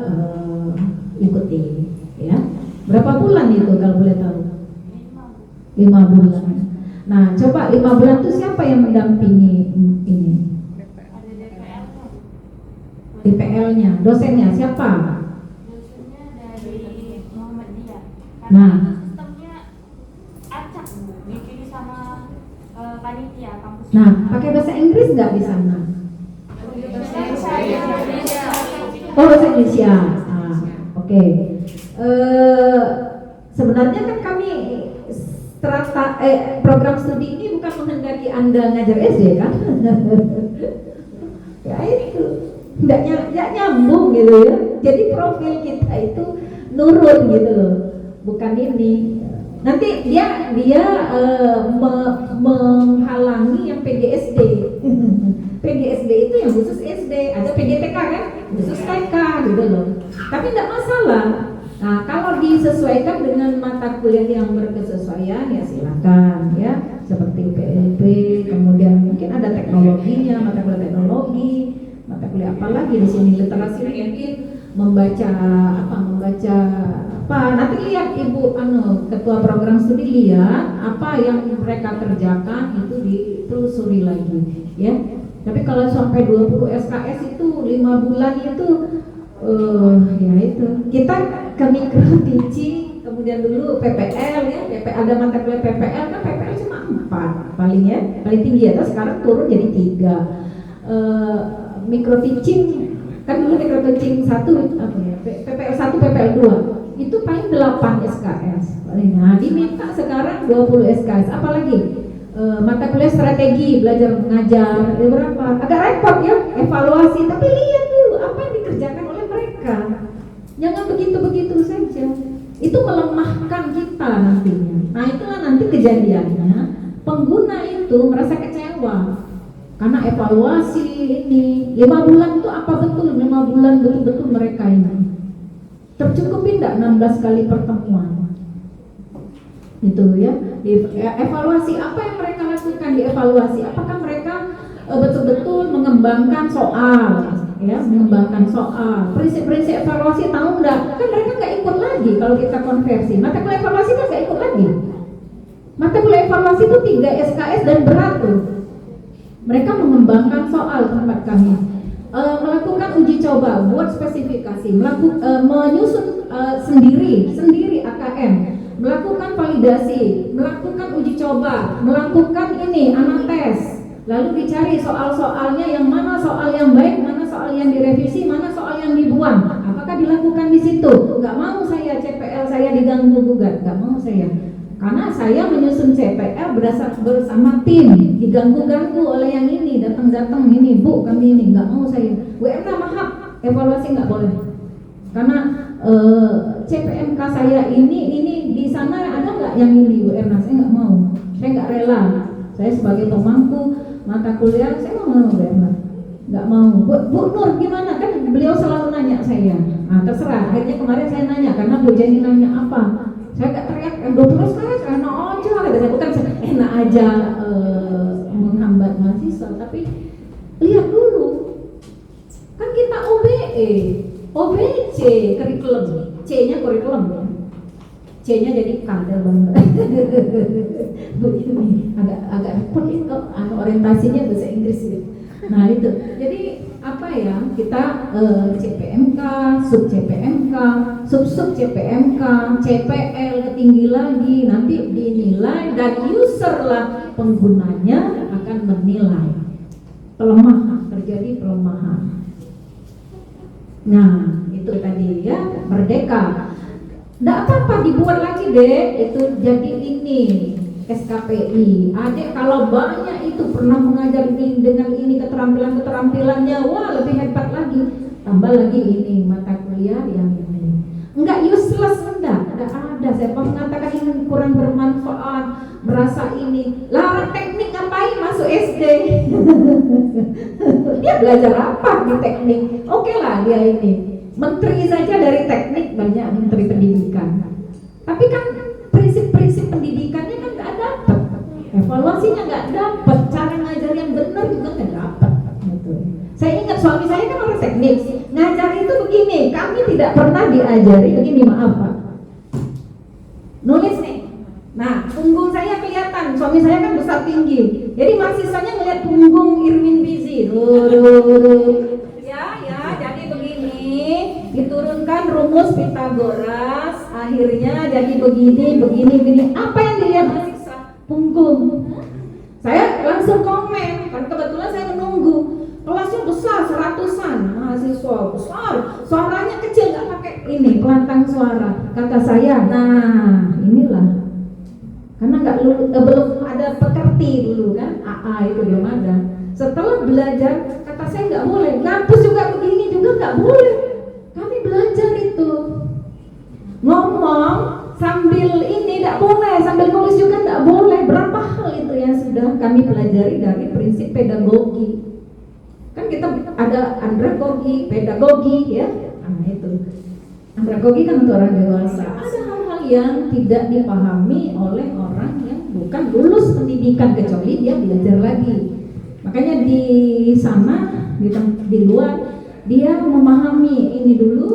ikuti. Ya, berapa bulan itu kalau boleh tahu? 5 bulan. Nah, coba 5 bulan itu siapa yang mendampingi ini? DPL-nya, dosennya siapa? Dosennya dari Muhammadiyah. Nah, Sistemnya acak dipilih sama panitia kampus. nah, pakai bahasa Inggris nggak di sana? Oh, bahasa Indonesia. Oke. Sebenarnya kan kami program studi ini bukan menghendaki Anda ngajar SD kan? Ya itu nggak nyambung gitu ya. Jadi profil kita itu nurun gitu loh, bukan ini. Nanti dia menghalangi yang PGSD. PGSD itu yang khusus SD, ada PGTK kan, khusus TK gitu loh. Tapi tidak masalah. Nah, kalau disesuaikan dengan mata kuliah yang berkesesuaian ya silakan ya, seperti PLP, kemudian mungkin ada teknologinya, mata kuliah teknologi, mata kuliah apa lagi di sini, literasi mungkin membaca apa, nanti lihat Ibu ketua program studi, lihat apa yang mereka kerjakan itu ditelusuri lagi ya. Tapi kalau sampai 20 SKS itu 5 bulan itu ya itu kita ke mikro teaching, kemudian dulu PPL ya, ada mata kuliah PPL kan, PPL cuma 4 paling ya, paling tinggi ya, sekarang turun jadi 3. Mikro teaching kan dulu mikro teaching 1 apa ya, PPL 1 PPL 2 itu paling 8 SKS paling. Nah diminta sekarang 20 SKS, apalagi mata kuliah strategi belajar mengajar berapa, agak repot ya evaluasi, tapi lihat dulu apa yang dikerjakan oleh mereka, jangan begitu-begitu saja, itu melemahkan kita nantinya. Nah itulah nanti kejadiannya pengguna itu merasa kecewa karena evaluasi ini 5 bulan itu apa betul 5 bulan betul-betul mereka ini tercukupi enggak 16 kali pertemuan itu ya, evaluasi apa yang mereka lakukan, dievaluasi apakah mereka betul-betul mengembangkan soal ya, mengembangkan soal, prinsip-prinsip evaluasi tahu enggak, kan mereka nggak ikut lagi kalau kita konversi, mata kuliah evaluasi kan nggak ikut lagi, mata kuliah evaluasi itu 3 SKS dan berat tuh, mereka mengembangkan soal tempat kami, melakukan uji coba, buat spesifikasi, menyusun sendiri AKM, melakukan validasi, melakukan uji coba, melakukan ini anates, lalu dicari soal-soalnya yang mana soal yang baik, mana soal yang direvisi, mana soal yang dibuang, apakah dilakukan di situ. Nggak mau saya CPL saya diganggu gugat, nggak mau saya, karena saya menyusun CPL bersama tim, diganggu-ganggu oleh yang ini, datang-datang ini, Bu kami ini, nggak mau saya. WMK maaf, evaluasi nggak boleh, karena CPMK saya ini di sana ada nggak yang ini WMK, saya nggak mau, saya nggak rela, saya sebagai pemangku mata kuliah saya mau WMK, nggak mau. Bu Nur gimana, kan beliau selalu nanya saya, nah terserah, akhirnya kemarin saya nanya karena Bu Jenny nanya apa, saya nggak teriak, 20 sekali saya enak aja, bukan enak aja menghambat mahasiswa, tapi lihat dulu OBC kurikulum, C-nya kurikulum ya. C-nya jadi kader banget. Begini, agak repot ini kok orientasinya bahasa Inggris gitu. Nah itu, jadi apa ya, kita CPMK, sub CPMK, sub CPMK, CPL ketinggi lagi, nanti dinilai dan user lah penggunanya akan menilai. Pelemahan, terjadi pelemahan. Nah itu tadi ya, merdeka. Nggak apa-apa dibuat lagi deh, itu jadi ini SKPI. Adik kalau banyak itu pernah mengajar ini dengan ini keterampilannya, wah lebih hebat lagi. Tambah lagi ini mata kuliah yang ini. Enggak useless, enggak ada. Siapa mengatakan ini kurang bermanfaat, merasa ini. Lah teknik ngapain masuk SD? Dia belajar apa di teknik? Oke lah dia ini. Menteri saja dari teknik banyak menteri pendidikan. Tapi kan prinsip-prinsip pendidikannya kan nggak dapat, evaluasinya nggak dapat, cara ngajar yang benar juga nggak dapat. Gitu. Saya ingat suami saya kan orang teknik, ngajar itu begini, kami tidak pernah diajari begini, maaf Pak. Nulis nih, nah punggung saya kelihatan, suami saya kan besar tinggi, jadi mahasiswanya ngeliat punggung Irwin Bizi, ya, jadi begini, diturunkan rumus Pitagoras, akhirnya jadi begini. Apa yang dilihat mahasiswa? Punggung. Saya langsung komen, kan kebetulan saya menunggu. Kelasnya besar, 100-an mahasiswa besar, suaranya kecil, nggak pakai ini pelantang suara. Kata saya, nah inilah, karena belum ada pekerti dulu kan, AA itu belum ada. Setelah belajar, kata saya nggak boleh, ngapus juga begini juga nggak boleh. Kami belajar itu, ngomong sambil ini nggak boleh, sambil nulis juga nggak boleh. Berapa hal itu yang sudah kami pelajari dari prinsip pedagogi. Kan kita ada andragogi, pedagogi ya, nah itu. Andragogi kan untuk orang dewasa. Ada hal-hal yang tidak dipahami oleh orang yang bukan lulus pendidikan, kecuali dia belajar lagi. Makanya di sana, di luar, dia memahami ini dulu,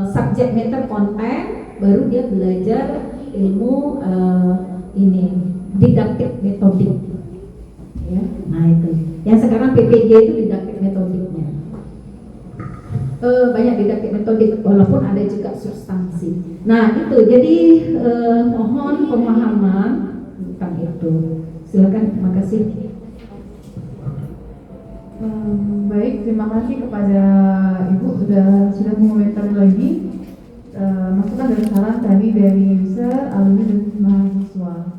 subject matter content, baru dia belajar ilmu ini didaktik metodik. Ya, nah itu. Yang sekarang PPG itu didaktik metodiknya. Banyak didaktik metodik, walaupun ada juga substansi. Nah itu, jadi mohon pemahaman tentang itu. Silakan, terima kasih. Baik, terima kasih kepada Ibu sudah mengomentari lagi masukan dan saran tadi dari user, alumni dan mahasiswa.